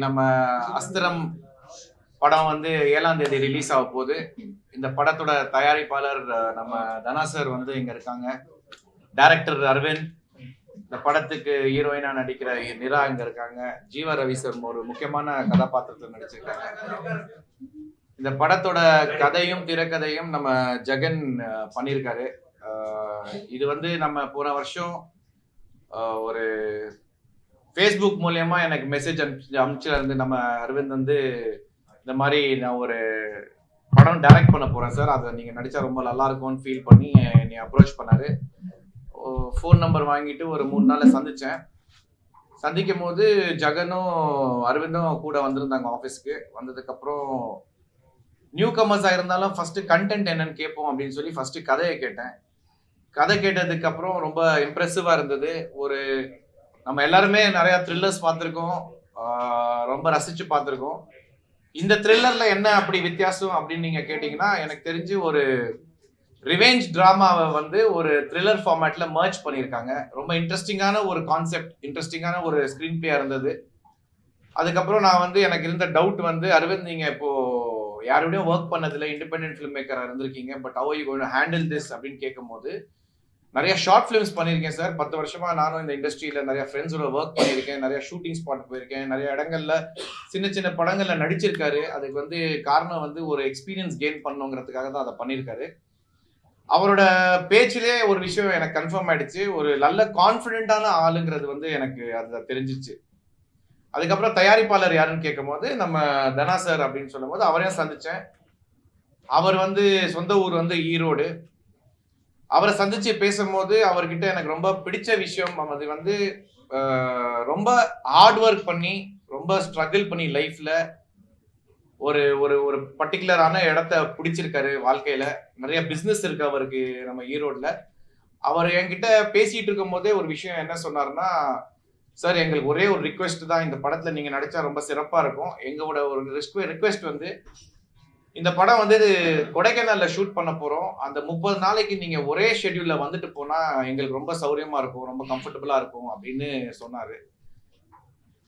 நம்ம அஸ்திரம் படம் வந்து 7ஆம் தேதி ரிலீஸ் ஆக போகுது. இந்த படத்தோட தயாரிப்பாளர் நம்ம தனா சார் வந்து இங்க இருக்காங்க. டைரக்டர் அரவிந்த், இந்த படத்துக்கு ஹீரோயினா நடிக்கிற நிரா இங்க இருக்காங்க. ஜீவா ரவி சார் ஒரு முக்கியமான கதாபாத்திரத்தில் நடிச்சிருக்காங்க. இந்த படத்தோட கதையும் திரைக்கதையும் நம்ம ஜெகன் பண்ணியிருக்காரு. இது வந்து நம்ம போன வருஷம் ஒரு ஃபேஸ்புக் மூலியமா எனக்கு மெசேஜ் அனுப்பிச்சிருந்து நம்ம அரவிந்த் வந்து இந்த மாதிரி நான் ஒரு படம் டைரக்ட் பண்ண போறேன் சார், அதை நீங்க நடிச்சா ரொம்ப நல்லா இருக்கும்னு ஃபீல் பண்ணி என்னை அப்ரோச் பண்ணாரு. ஃபோன் நம்பர் வாங்கிட்டு ஒரு 3 நாள்ல சந்திச்சேன். சந்திக்கும் போது ஜெகனும் அரவிந்தும் கூட வந்திருந்தாங்க ஆஃபீஸ்க்கு. வந்ததுக்கு அப்புறம் நியூ கமர்ஸா இருந்தாலும் ஃபர்ஸ்ட் கண்டென்ட் என்னன்னு கேட்போம் அப்படின்னு சொல்லி ஃபர்ஸ்ட் கதையை கேட்டேன். கதை கேட்டதுக்கு அப்புறம் ரொம்ப இம்ப்ரெசிவா இருந்தது. ஒரு நம்ம எல்லாருமே நிறைய த்ரில்லர்ஸ் பார்த்துருக்கோம், ரொம்ப ரசிச்சு பார்த்துருக்கோம். இந்த த்ரில்லர்ல என்ன அப்படி வித்தியாசம் அப்படின்னு நீங்க கேட்டீங்கன்னா, எனக்கு தெரிஞ்சு ஒரு ரிவெஞ்ச் டிராமாவை வந்து ஒரு த்ரில்லர் ஃபார்மேட்ல மர்ஜ் பண்ணியிருக்காங்க. ரொம்ப இன்ட்ரெஸ்டிங்கான ஒரு கான்செப்ட், இன்ட்ரெஸ்டிங்கான ஒரு ஸ்கிரீன் பிளே இருந்தது. அதுக்கப்புறம் நான் வந்து எனக்கு இருந்த டவுட் வந்து, அரவிந்த் நீங்க இப்போ யாரோடையும் ஒர்க் பண்ணதில்லை, இண்டிபெண்டன்ட் ஃபிலிம் மேக்கரா இருந்திருக்கீங்க, but how are you going to handle this அப்படின்னு கேட்கும்போது, நிறைய ஷார்ட் ஃபிலிம்ஸ் பண்ணியிருக்கேன் சார். 10 வருஷமா நானும் இந்த இண்டஸ்ட்ரியில நிறைய ஃப்ரெண்ட்ஸோட ஒர்க் பண்ணியிருக்கேன், நிறைய ஷூட்டிங் ஸ்பாட் போயிருக்கேன், நிறைய இடங்கள்ல சின்ன சின்ன படங்கள்ல நடிச்சிருக்காரு. அதுக்கு வந்து காரணம் வந்து ஒரு எக்ஸ்பீரியன்ஸ் கெயின் பண்ணுங்கிறதுக்காக தான் அதை பண்ணியிருக்காரு. அவரோட பேச்சிலே ஒரு விஷயம் எனக்கு கன்ஃபார்ம் ஆயிடுச்சு, ஒரு நல்ல கான்ஃபிடென்ட்டான ஆளுங்கிறது வந்து எனக்கு அதுல தெரிஞ்சிச்சு. அதுக்கப்புறம் தயாரிப்பாளர் யாருன்னு கேட்கும் போது நம்ம தனா சார் அப்படின்னு சொல்லும் போது அவரையும் சந்திச்சேன். அவர் வந்து சொந்த ஊர் வந்து ஈரோடு. அவரை சந்திச்சு பேசும்போது அவர்கிட்ட எனக்கு ரொம்ப பிடிச்ச விஷயம், அது வந்து ரொம்ப ஹார்ட் ஒர்க் பண்ணி, ரொம்ப ஸ்ட்ரகிள் பண்ணி லைஃப்ல ஒரு ஒரு ஒரு பர்டிகுலரான இடத்த பிடிச்சிருக்காரு வாழ்க்கையில. நிறைய பிசினஸ் இருக்கு அவருக்கு நம்ம ஈரோட்ல. அவர் என்கிட்ட பேசிட்டு இருக்கும் போதே ஒரு விஷயம் என்ன சொன்னாருன்னா, சார் எங்களுக்கு ஒரே ஒரு ரிக்வெஸ்ட் தான், இந்த படத்துல நீங்க நடிச்சா ரொம்ப சிறப்பா இருக்கும். எங்களோட ஒரு ரிக்வெஸ்ட் வந்து, இந்த படம் வந்து கொடைக்கானல்ல ஷூட் பண்ண போறோம். அந்த 30 நாளைக்கு நீங்க ஒரே ஷெட்யூல்ல வந்துட்டு போனா எங்களுக்கு ரொம்ப சௌரியமா இருக்கும், ரொம்ப கம்ஃபர்டபுளா இருக்கும் அப்படின்னு சொன்னாரு.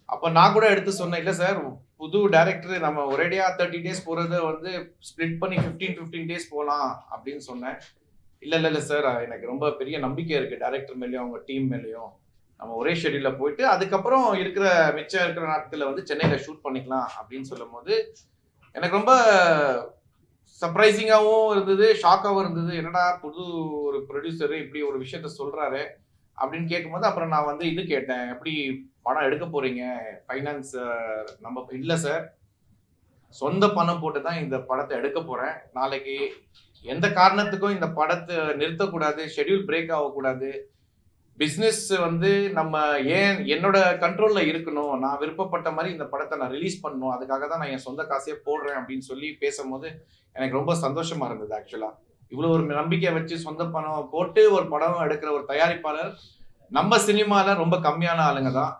அப்ப நான் கூட எடுத்து சொன்னேன், இல்ல சார் புது டைரக்டர் நம்ம ஒரேடியா 30 டேஸ் போறத வந்து ஸ்பிளிட் பண்ணி 15 டேஸ் போலாம் அப்படின்னு சொன்னேன். இல்ல சார், எனக்கு ரொம்ப பெரிய நம்பிக்கை இருக்கு டைரக்டர் மேலயும் அவங்க டீம் மேலயும். நம்ம ஒரே ஷெட்யூல்ல போயிட்டு அதுக்கப்புறம் மிச்சம் இருக்கிற நாட்கள்ல வந்து சென்னையில ஷூட் பண்ணிக்கலாம் அப்படின்னு சொல்லும் போது எனக்கு ரொம்ப சர்ப்ரைசிங்காகவும் இருந்தது, ஷாக்காகவும் இருந்தது. என்னடா புது ஒரு ப்ரொடியூசர் இப்படி ஒரு விஷயத்த சொல்றாரு அப்படின்னு கேட்கும்போது, அப்புறம் நான் வந்து இது கேட்டேன், எப்படி படம் எடுக்க போறீங்க, ஃபைனான்ஸ் நம்ம இல்லை சார், சொந்த பணம் போட்டு தான் இந்த படத்தை எடுக்க போறேன். நாளைக்கு எந்த காரணத்துக்கும் இந்த படத்தை நிறுத்தக்கூடாது, ஷெட்யூல் பிரேக் ஆகக்கூடாது. பிஸ்னஸ் வந்து நம்ம என்னோட கண்ட்ரோல்ல இருக்கணும், நான் விருப்பப்பட்ட மாதிரி இந்த படத்தை நான் ரிலீஸ் பண்ணணும், அதுக்காக தான் நான் என் சொந்த காசையே போடுறேன் அப்படின்னு சொல்லி பேசும்போது எனக்கு ரொம்ப சந்தோஷமா இருந்தது. ஆக்சுவலா இவ்வளவு ஒரு நம்பிக்கை வச்சு சொந்த பணம் போட்டு ஒரு படம் எடுக்கிற ஒரு தயாரிப்பாளர் நம்ம சினிமால ரொம்ப கம்மியான ஆளுங்க தான்.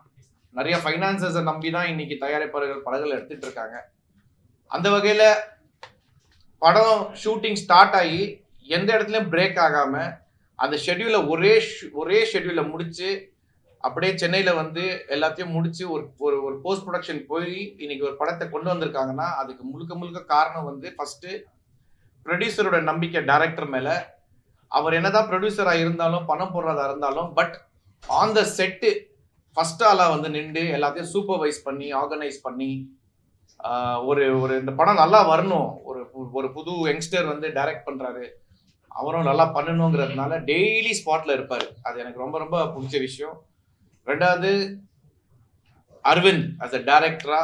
நிறைய ஃபைனான்சர்ஸை நம்பி தான் இன்னைக்கு தயாரிப்பாளர்கள் படங்கள் எடுத்துட்டு இருக்காங்க. அந்த வகையில படம் ஷூட்டிங் ஸ்டார்ட் ஆகி எந்த இடத்துலயும் பிரேக் ஆகாம அந்த ஷெட்யூல ஒரே ஷெட்யூல முடிச்சு அப்படியே சென்னையில வந்து எல்லாத்தையும் முடிச்சு ஒரு ஒரு போஸ்ட் ப்ரொடக்ஷன் போய் இன்னைக்கு ஒரு படத்தை கொண்டு வந்திருக்காங்கன்னா, அதுக்கு முழுக்க காரணம் வந்து ஃபர்ஸ்ட் ப்ரொடியூசரோட நம்பிக்கை டைரக்டர் மேல. அவர் என்னதான் ப்ரொடியூசரா இருந்தாலும், பணம் போடுறதா இருந்தாலும், but on the set first ஆளா வந்து நின்று எல்லாத்தையும் சூப்பர்வைஸ் பண்ணி ஆர்கனைஸ் பண்ணி ஒரு ஒரு இந்த படம் நல்லா வரணும், ஒரு புது யங்ஸ்டர் வந்து டைரக்ட் பண்றாரு, அவரும் நல்லா பண்ணணுங்கிறதுனால டெய்லி ஸ்பாட்ல இருப்பாரு. அது எனக்கு ரொம்ப ரொம்ப பிடிச்ச விஷயம். ரெண்டாவது, அரவிந்த் அஸ் அ டைரக்டரா,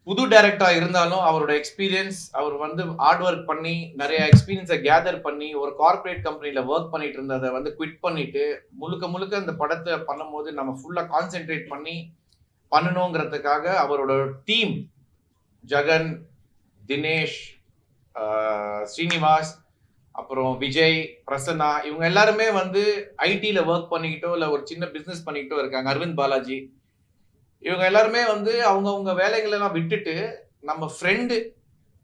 புது டைரக்டரா இருந்தாலும் அவரோட எக்ஸ்பீரியன்ஸ், அவர் வந்து ஹார்ட் ஒர்க் பண்ணி நிறைய எக்ஸ்பீரியன்ஸை கேதர் பண்ணி ஒரு கார்பரேட் கம்பெனில ஒர்க் பண்ணிட்டு இருந்ததை வந்து குவிட் பண்ணிட்டு முழுக்க இந்த படத்தை பண்ணும்போது நம்ம ஃபுல்லா கான்சென்ட்ரேட் பண்ணி பண்ணணுங்கிறதுக்காக அவரோட டீம் ஜெகன், தினேஷ், ஸ்ரீனிவாஸ், அப்புறம் விஜய், பிரசன்னா, இவங்க எல்லாருமே வந்து ஐடில ஒர்க் பண்ணிக்கிட்டோ இல்லை ஒரு சின்ன பிசினஸ் பண்ணிக்கிட்டோ இருக்காங்க. அரவிந்த் பாலாஜி, இவங்க எல்லாருமே வந்து அவங்கவுங்க வேலைகள் எல்லாம் விட்டுட்டு நம்ம ஃப்ரெண்டு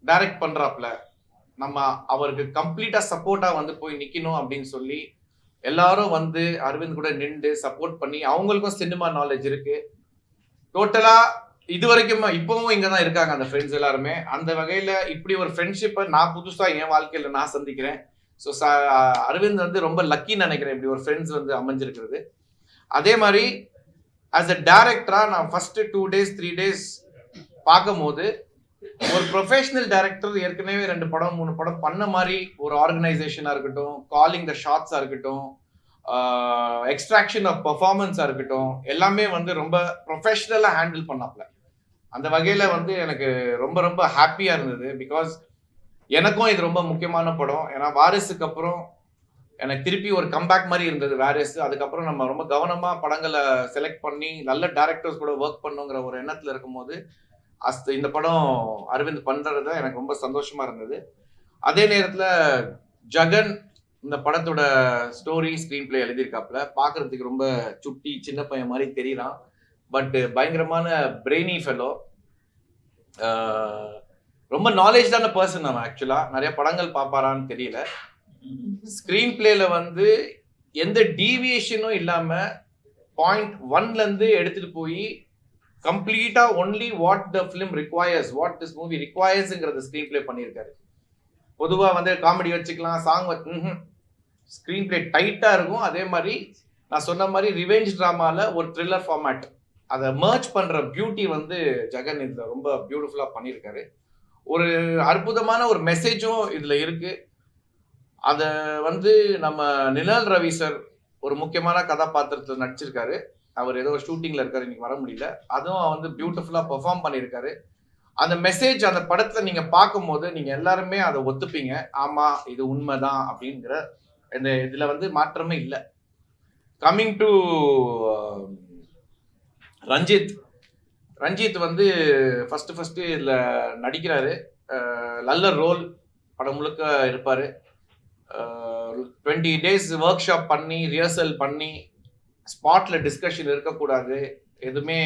டைரக்ட் பண்றாப்ல, நம்ம அவருக்கு கம்ப்ளீட்டா சப்போர்ட்டா வந்து போய் நிக்கணும் அப்படின்னு சொல்லி எல்லாரும் வந்து அரவிந்த் கூட நின்று சப்போர்ட் பண்ணி, அவங்களுக்கும் சினிமா நாலேஜ் இருக்கு. டோட்டலா இது வரைக்கும் இப்பவும் இங்கதான் இருக்காங்க அந்த ஃப்ரெண்ட்ஸ் எல்லாருமே. அந்த வகையில இப்படி ஒரு ஃப்ரெண்ட்ஷிப்பை நான் புதுசா என் வாழ்க்கையில நான் சந்திக்கிறேன். ஸோ அரவிந்த் வந்து ரொம்ப லக்கின்னு நினைக்கிறேன் இப்படி ஒரு ஃப்ரெண்ட்ஸ் வந்து அமைஞ்சிருக்கிறது. அதே மாதிரி ஆஸ் அ டைரக்டரா நான் ஃபர்ஸ்ட் 2 days 3 days பார்க்கும்போது ஒரு ப்ரொஃபஷனல் டைரக்டர் ஏற்கனவே 2 படம் 3 படம் பண்ண மாதிரி ஒரு ஆர்கனைசேஷனா இருக்கட்டும், காலிங் த ஷாட்ஸா இருக்கட்டும், எக்ஸ்ட்ராக்ஷன் ஆஃப் பெர்ஃபார்மன்ஸா இருக்கட்டும், எல்லாமே வந்து ரொம்ப ப்ரொஃபஷனலா ஹேண்டில் பண்ணாப்ல. அந்த வகையில வந்து எனக்கு ரொம்ப ரொம்ப ஹாப்பியா இருந்தது. பிகாஸ் எனக்கும் இது ரொம்ப முக்கியமான படம். ஏன்னா வாரிசுக்கு அப்புறம் எனக்கு திருப்பி ஒரு கம்பேக் மாதிரி இருந்தது வாரிசு. அதுக்கப்புறம் நம்ம ரொம்ப கவனமா படங்களை செலக்ட் பண்ணி நல்ல டைரக்டர்ஸ் கூட ஒர்க் பண்ணுங்கிற ஒரு எண்ணத்துல இருக்கும்போது இந்த படம் அரவிந்த் பண்றது எனக்கு ரொம்ப சந்தோஷமா இருந்தது. அதே நேரத்துல ஜகன் இந்த படத்தோட ஸ்டோரி ஸ்கிரீன் பிளே எழுதியிருக்காப்ல. பாக்குறதுக்கு ரொம்ப சுட்டி சின்ன பையன் மாதிரி தெரியறான். பட் பயங்கரமான பிரெய்னி ஃபெலோ. ரொம்ப நாலேஜான பர்சன் அவன். ஆக்சுவலா நிறைய படங்கள் பார்ப்பாரான்னு தெரியல. ஸ்கிரீன் பிளேல வந்து எந்த டீவியேஷனும் இல்லாம .1 இருந்து எடுத்துட்டு போய் கம்ப்ளீட்டா only what the film requires, what this movie ரிக்வயர்ஸ்ங்கிறத ஸ்கிரீன் பிளே பண்ணியிருக்காரு. பொதுவா வந்து காமெடி வச்சுக்கலாம், சாங் ஸ்கிரீன் பிளே டைட்டா இருக்கும். அதே மாதிரி நான் சொன்ன மாதிரி ரிவெஞ்ச் டிராமால ஒரு த்ரில்லர் ஃபார்மேட் அதை மர்ஜ் பண்ற பியூட்டி வந்து ஜகன் இதுல ரொம்ப பியூட்டிஃபுல்லா பண்ணியிருக்காரு. ஒரு அற்புதமான ஒரு மெசேஜும் இதுல இருக்கு. அத வந்து நம்ம நிழல் ரவி சார் ஒரு முக்கியமான கதாபாத்திரத்தில் நடிச்சிருக்காரு. அவர் ஏதோ ஷூட்டிங்ல இருக்காரு, இன்னைக்கு வர முடியல. அதுவும் வந்து பியூட்டிஃபுல்லா பெர்ஃபார்ம் பண்ணியிருக்காரு. அந்த மெசேஜ் அந்த படத்துல நீங்க பார்க்கும்போது நீங்க எல்லாருமே அதை ஒத்துப்பீங்க. ஆமா இது உண்மைதான் அப்படிங்கிற இந்த இதுல வந்து மாற்றமே இல்லை. கம்மிங் டு ரஞ்சித் வந்து ஃபர்ஸ்ட் இதுல நடிக்கிறாரு. நல்ல ரோல் படம் முழுக்க இருப்பாரு. 20 days ஒர்க் ஷாப் பண்ணி ரிஹர்சல் பண்ணி ஸ்பாட்ல டிஸ்கஷன் இருக்கக்கூடாது, எதுவுமே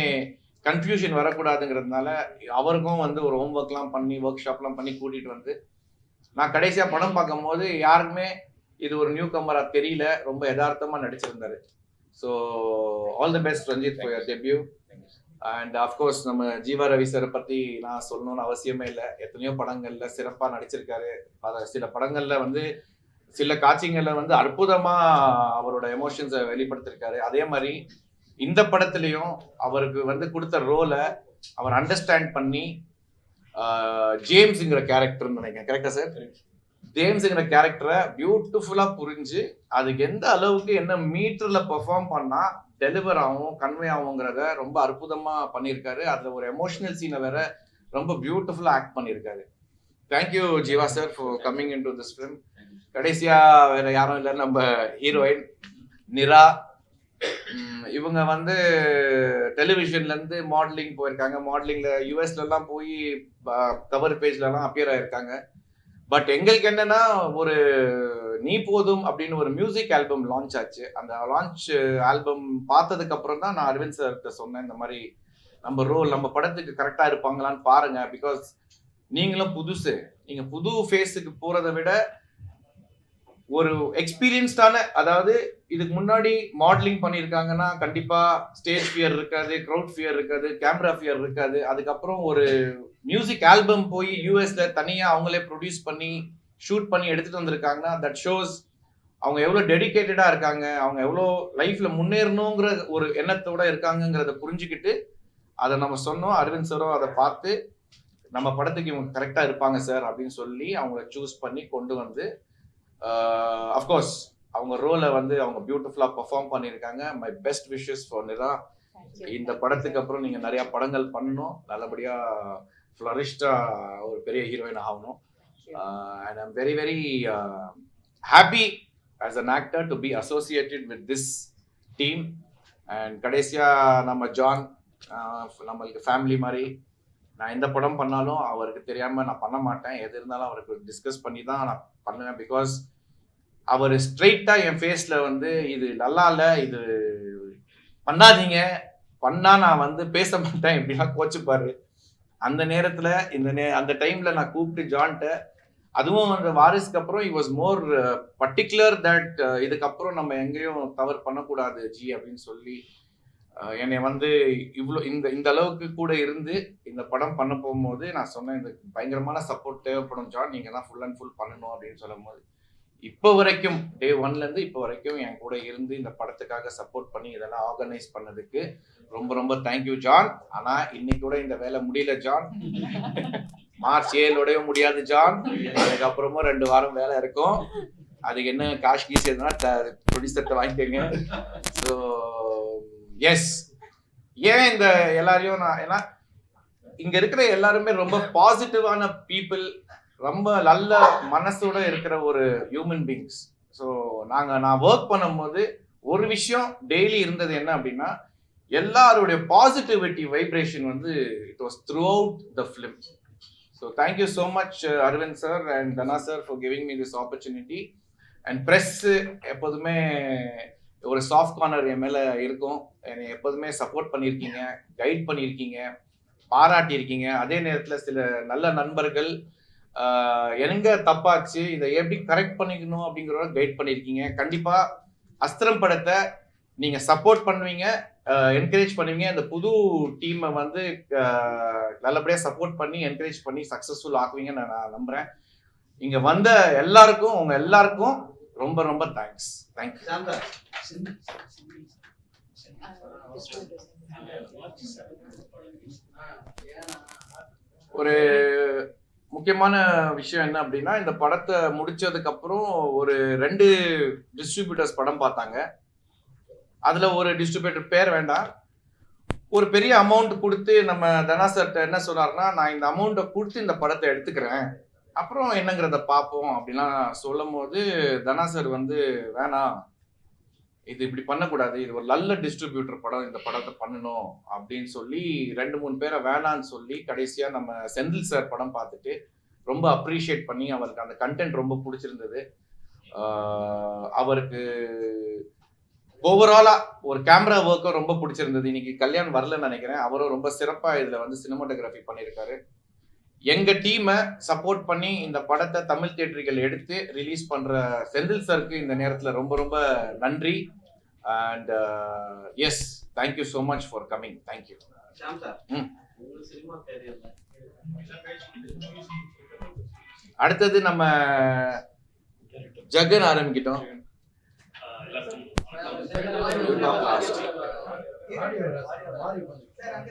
கன்ஃபியூஷன் வரக்கூடாதுங்கிறதுனால அவருக்கும் வந்து ஒரு ஹோம் ஒர்க்லாம் பண்ணி ஒர்க் ஷாப்லாம் பண்ணி கூட்டிட்டு வந்து நான் கடைசியா படம் பார்க்கும் போது யாருக்குமே இது ஒரு நியூ கமரா தெரியல. ரொம்ப யதார்த்தமா நடிச்சிருந்தாரு. So all the best Ranjith for your debut. And of course நம்ம ஜீவா ரவி சாரை பத்தி நான் சொல்லணும்னு அவசியமே இல்லை. எத்தனையோ படங்கள்ல சிறப்பா நடிச்சிருக்காரு. சில படங்கள்ல வந்து சில காட்சிகள்ல வந்து அற்புதமா அவரோட எமோஷன்ஸை வெளிப்படுத்திருக்காரு. அதே மாதிரி இந்த படத்துலயும் அவருக்கு வந்து கொடுத்த ரோலை அவர் அண்டர்ஸ்டாண்ட் பண்ணி ஜேம்ஸ்ங்கிற கேரக்டர்னு நினைக்கிறேன், கரெக்டா சார்? ஜேம்ஸ்ங்கிற கேரக்டரை பியூட்டிஃபுல்லா புரிஞ்சு அதுக்கு எந்த அளவுக்கு என்ன மீட்டர்ல பெர்ஃபார்ம் பண்ணா டெலிவர் ஆகும் கன்வே ஆகுங்கிறத ரொம்ப அற்புதமா பண்ணியிருக்காரு. அதுல ஒரு எமோஷனல் சீனை வேற ரொம்ப பியூட்டிஃபுல்லா ஆக்ட் பண்ணியிருக்காரு. Thank you Jeeva sir for coming in to this film. கடைசியா வேற யாரும் இல்லை, நம்ம ஹீரோயின் நிரா. இவங்க வந்து டெலிவிஷன்ல இருந்து மாடலிங் போயிருக்காங்க. மாடலிங்ல யூஎஸ்ல எல்லாம் போய் கவர் பேஜ்ல எல்லாம் அப்பியர் ஆயிருக்காங்க. பட் எங்களுக்கு என்னன்னா ஒரு நீ போதும் அப்படின்னு ஒரு மியூசிக் ஆல்பம் லான்ச் ஆச்சு. அந்த லான்ச் ஆல்பம் பார்த்ததுக்கு அப்புறம் தான் நான் அரவிந்த் சார்கிட்ட சொன்னேன், இந்த மாதிரி நம்ம ரோல் நம்ம படத்துக்கு கரெக்டா இருப்பாங்களான்னு பாருங்க. பிகாஸ் நீங்களும் புதுசு, நீங்க புது ஃபேஸுக்கு போறதை விட ஒரு எக்ஸ்பீரியன்ஸ்டான, அதாவது இதுக்கு முன்னாடி மாடலிங் பண்ணியிருக்காங்கன்னா கண்டிப்பா ஸ்டேஜ் ஃபியர் இருக்காது, க்ரௌட் ஃபியர் இருக்காது, கேமரா ஃபியர் இருக்காது. அதுக்கப்புறம் ஒரு மியூசிக் ஆல்பம் போய் யூஎஸ்ல தனியா அவங்களே ப்ரொடியூஸ் பண்ணி ஷூட் பண்ணி எடுத்துட்டு வந்திருக்காங்கன்னா தட் ஷோஸ் அவங்க எவ்வளவு டெடிகேட்டடா இருக்காங்க, அவங்க எவ்வளோ லைஃப்ல முன்னேறணுங்கிற ஒரு எண்ணத்தோட இருக்காங்கிறத புரிஞ்சுக்கிட்டு அதை நம்ம சொன்னோம். அரவிந்த் சாரும் அதை பார்த்து நம்ம படத்துக்கு இவங்க கரெக்டா இருப்பாங்க சார் அப்படின்னு சொல்லி அவங்கள சூஸ் பண்ணி கொண்டு வந்து அஃப்கோர்ஸ் அவங்க ரோலை வந்து அவங்க பியூட்டிஃபுல்லா பெர்ஃபார்ம் பண்ணியிருக்காங்க. My best wishes for Nira. இந்த படத்துக்கு அப்புறம் நீங்க நிறைய படங்கள் பண்ணணும், நல்லபடியா ஃப்ளரிஷ்டா ஒரு பெரிய ஹீரோயின் ஆகணும். And I'm very very happy as an actor to be associated with this team. And கடைசியா நம்ம ஜான் நம்மளுக்கு ஃபேமிலி மாதிரி. நான் எந்த படம் பண்ணாலும் அவருக்கு தெரியாம நான் பண்ண மாட்டேன். எது இருந்தாலும் அவருக்கு டிஸ்கஸ் பண்ணி தான் நான் பண்ணுவேன். பிகாஸ் அவர் ஸ்ட்ரெயிட்டா என் ஃபேஸ்ல வந்து இது நல்லா இல்லை, இது பண்ணாதீங்க, பண்ணா நான் வந்து பேச மாட்டேன் இப்படிலாம் கோச்சுப்பாரு. அந்த நேரத்துல அந்த டைம்ல நான் கூப்பிட்டு ஜான்ட்ட, அதுவும் அந்த வாரிசுக்கு அப்புறம் he was more particular that இதுக்கப்புறம் நம்ம எங்கேயும் தவறு பண்ணக்கூடாது ஜி அப்படின்னு சொல்லி என்னை வந்து இவ்வளோ இந்த அளவுக்கு கூட இருந்து இந்த படம் பண்ண போகும்போது நான் சொன்னேன், இந்த பயங்கரமான சப்போர்ட் தேவைப்படும் ஜான், நீங்கள் தான் ஃபுல் அண்ட் ஃபுல் பண்ணணும் அப்படின்னு சொல்லும் போது, இப்போ வரைக்கும் டே 1லேருந்து இப்போ வரைக்கும் என் கூட இருந்து இந்த படத்துக்காக சப்போர்ட் பண்ணி இதெல்லாம் ஆர்கனைஸ் பண்ணதுக்கு ரொம்ப ரொம்ப தேங்க்யூ ஜான். ஆனால் இன்னைக்கு கூட இந்த வேலை முடியல ஜான். மார்ச் 7 முடியாது ஜான். அதுக்கப்புறமும் 2 வாரம் வேலை இருக்கும். அதுக்கு என்ன காஷ் கீஸ் எதுனா ப்ரொடியூசர்கிட்ட வாங்கிக்கோங்க. ஸோ எஸ், ஏன் இந்த எல்லாரையும் நான், ஏன்னா இங்க இருக்கிற எல்லாருமே ரொம்ப பாசிட்டிவான பீப்புள், ரொம்ப நல்ல மனசோட இருக்கிற ஒரு ஹியூமன் பீங்ஸ். ஸோ நான் ஒர்க் பண்ணும்போது ஒரு விஷயம் டெய்லி இருந்தது என்ன அப்படின்னா, எல்லாருடைய பாசிட்டிவிட்டி வைப்ரேஷன் வந்து it was throughout the film. So thank you so much Aravind sir and Dhana sir for giving me this opportunity. And press எப்போதுமே ஒரு சாஃப்ட் கார்னர் என் மேலே இருக்கும். என்னை எப்போதுமே சப்போர்ட் பண்ணியிருக்கீங்க, கைட் பண்ணியிருக்கீங்க, பாராட்டியிருக்கீங்க. அதே நேரத்தில் சில நல்ல நண்பர்கள் எங்க தப்பாச்சு, இதை எப்படி கரெக்ட் பண்ணிக்கணும் அப்படிங்கிறத கைட் பண்ணியிருக்கீங்க. கண்டிப்பாக அஸ்திரம் படத்தை நீங்கள் சப்போர்ட் பண்ணுவீங்க, என்கரேஜ் பண்ணுவீங்க. இந்த புது டீமை வந்து நல்லபடியாக சப்போர்ட் பண்ணி என்கரேஜ் பண்ணி சக்ஸஸ்ஃபுல் ஆக்குவீங்கன்னு நான் நம்புகிறேன். இங்கே வந்த எல்லாருக்கும், உங்கள் எல்லாருக்கும் ரொம்ப ரொம்ப தேங்க்ஸ். தேங்க்யூ. ஒரு முக்கியமான விஷயம் என்ன அப்படின்னா, இந்த படத்தை முடிச்சதுக்கு அப்புறம் ஒரு 2 டிஸ்ட்ரிபியூட்டர்ஸ் படம் பார்த்தாங்க. அதுல ஒரு டிஸ்ட்ரிபியூட்டர் பேர் வேண்டாம், ஒரு பெரிய அமௌண்ட் கொடுத்து நம்ம தனா சார்ட்ட என்ன சொன்னார்னா, நான் இந்த அமௌண்ட்டை கொடுத்து இந்த படத்தை எடுத்துக்கிறேன், அப்புறம் என்னங்கிறத பார்ப்போம் அப்படிலாம் சொல்லும் போது, தனா சார் வந்து வேணாம், இது இப்படி பண்ணக்கூடாது, இது ஒரு நல்ல டிஸ்ட்ரிபியூட்டர் படம், இந்த படத்தை பண்ணணும் அப்படின்னு சொல்லி 2-3 பேரை வேணான்னு சொல்லி கடைசியா நம்ம செந்தில் சார் படம் பார்த்துட்டு ரொம்ப அப்ரிஷியேட் பண்ணி, அவருக்கு அந்த கண்டென்ட் ரொம்ப பிடிச்சிருந்தது. அவருக்கு ஓவராலா ஒரு கேமரா ஒர்க்கும் ரொம்ப பிடிச்சிருந்தது. இன்னைக்கு கல்யாண் வரலன்னு நினைக்கிறேன். அவரும் ரொம்ப சிறப்பா இதுல வந்து சினிமாட்டோகிராஃபி பண்ணியிருக்காரு. எங்க டீமை சப்போர்ட் பண்ணி இந்த படத்தை தமிழ் தியேட்டர்கள் எடுத்து ரிலீஸ் பண்ற செந்தில் சாருக்கு இந்த நேரத்தில் ரொம்ப ரொம்ப நன்றி. And yes, thank you so much for coming. Thank you. அடுத்தது நம்ம ஜகன் ஆரம்பிக்கிட்டோம்.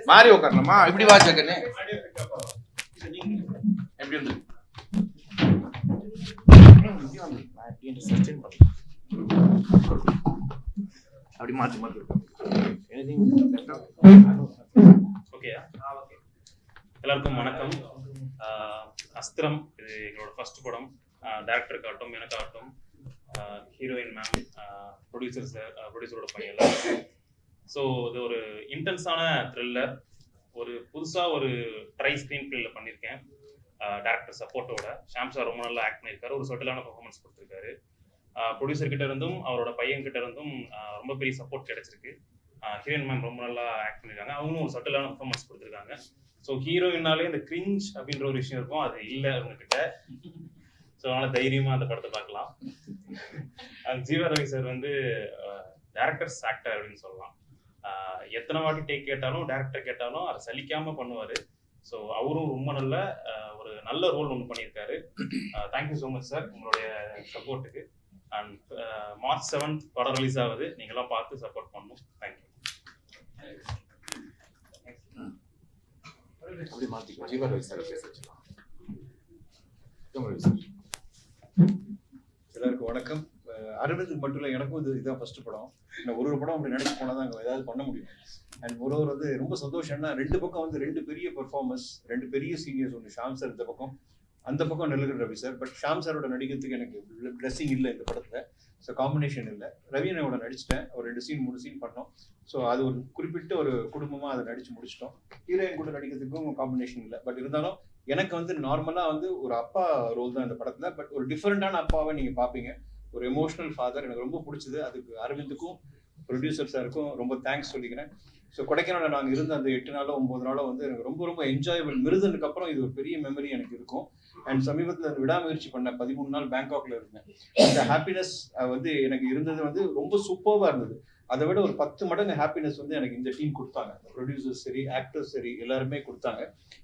மாறி உட்காரணுமா? இப்படி வா ஜகனே. எப்படி வந்து அப்படி மாத்தி மாத்தி எல்லாருக்கும் வணக்கம். அஸ்திரம் இது எங்களோட ஃபர்ஸ்ட் படம். டைரக்டருக்காகட்டும், எனக்காகட்டும், ஹீரோயின் மேம், ப்ரொடியூசரோட பையன். ஸோ இது ஒரு இன்டென்ஸான த்ரில்லர். ஒரு புதுசாக ஒரு ட்ரை ஸ்க்ரீன் பிளேல பண்ணியிருக்கேன். டேரக்டர் சப்போர்ட்டோட ஷாம் சார் ரொம்ப நல்லா ஆக்ட் பண்ணியிருக்காரு. ஒரு சட்டிலான பர்ஃபார்மன்ஸ் கொடுத்துருக்காரு. ப்ரொடியூசர் கிட்ட இருந்தும் அவரோட பையன் கிட்ட இருந்தும் ரொம்ப பெரிய சப்போர்ட் கிடைச்சிருக்கு. ஹீரோயின் மேம் ரொம்ப நல்லா ஆக்ட் பண்ணியிருக்காங்க. அவங்களும் ஒரு சட்டிலான பர்ஃபார்மன்ஸ் கொடுத்துருக்காங்க. ஸோ ஹீரோயின்னாலே இந்த கிரிஞ்ச் அப்படின்ற ஒரு விஷயம் இருக்கும், அது இல்லை அவங்கக்கிட்ட. ஸோ அதனால் தைரியமாக அந்த படத்தை பார்க்கலாம். ஜீவா ரவி சார் வந்து டேரக்டர்ஸ் ஆக்டர் அப்படின்னு சொல்லலாம். எத்தனை வாட்டி டேக் கேட்டாலும், டேரக்டர் கேட்டாலும் அதை சலிக்காமல் பண்ணுவார். ஸோ அவரும் ரொம்ப ஒரு நல்ல ரோல் ஒன்று பண்ணியிருக்காரு. தேங்க்யூ ஸோ மச் சார் உங்களுடைய சப்போர்ட்டுக்கு. அண்ட் மார்ச் 7 படம் ரிலீஸ் ஆகுது, நீங்களாம் பார்த்து சப்போர்ட் பண்ணணும். தேங்க்யூ. எல்லாருக்கும் வணக்கம். அரவிந்துக்கு மட்டும் இல்லை, எனக்கும் இதுதான் ஃபர்ஸ்ட் படம். இன்னும் ஒரு படம் அப்படி நினைச்சு போனால் தான் அங்கே ஏதாவது பண்ண முடியும். அண்ட் ஒருவர் வந்து ரொம்ப சந்தோஷம்னா, 2 பக்கம் வந்து 2 பெரிய பெர்ஃபார்மன்ஸ், 2 பெரிய சீனியர்ஸ். ஒன்று ஷாம் சார் இந்த பக்கம், அந்த பக்கம் நெல்லுகர் ரவி சார். பட் ஷாம் சாரோட நடிக்கிறதுக்கு எனக்கு பிளெஸிங் இல்லை இந்த படத்தில். ஸோ காம்பினேஷன் இல்லை. ரவி என்னோட நடிச்சிட்டேன். ஒரு 2 சீன் 3 சீன் பண்ணோம். ஸோ அது ஒரு குறிப்பிட்ட ஒரு குடும்பமாக அதை நடிச்சு முடிச்சிட்டோம். ஹீரோயின் கூட நடிக்கிறதுக்கும் காம்பினேஷன் இல்லை. பட் இருந்தாலும் எனக்கு வந்து நார்மலாக வந்து ஒரு அப்பா ரோல் தான் இந்த படத்தில். பட் ஒரு டிஃப்ரெண்டான அப்பாவை நீங்கள் பார்ப்பீங்க. ஒரு எமோஷனல் ஃபாதர். எனக்கு ரொம்ப பிடிச்சது. அதுக்கு அரவிந்துக்கும் ப்ரொடியூசர் சாருக்கும் ரொம்ப தேங்க்ஸ் சொல்லிக்கிறேன். ஸோ கொடைக்கானலில் நாங்கள் இருந்த அந்த 8 நாளோ 9 நாளோ வந்து எனக்கு ரொம்ப ரொம்ப என்ஜாயபிள். மிருதனுக்கு அப்புறம் இது ஒரு பெரிய மெமரி எனக்கு இருக்கும். அண்ட் சமீபத்தில் அந்த விடாமுயற்சி பண்ண 13 நாள் பேங்காக்ல இருந்தேன். இந்த ஹாப்பினஸ் வந்து எனக்கு இருந்தது வந்து ரொம்ப சூப்பர்வா இருந்தது. அதை விட ஒரு 10 மடங்கு ஹாப்பினஸ் வந்து எனக்கு இந்த டீம் கொடுத்தாங்க. ப்ரொடியூசர்ஸ் சரி, ஆக்டர்ஸ் சரி, எல்லாருமே கொடுத்தாங்க.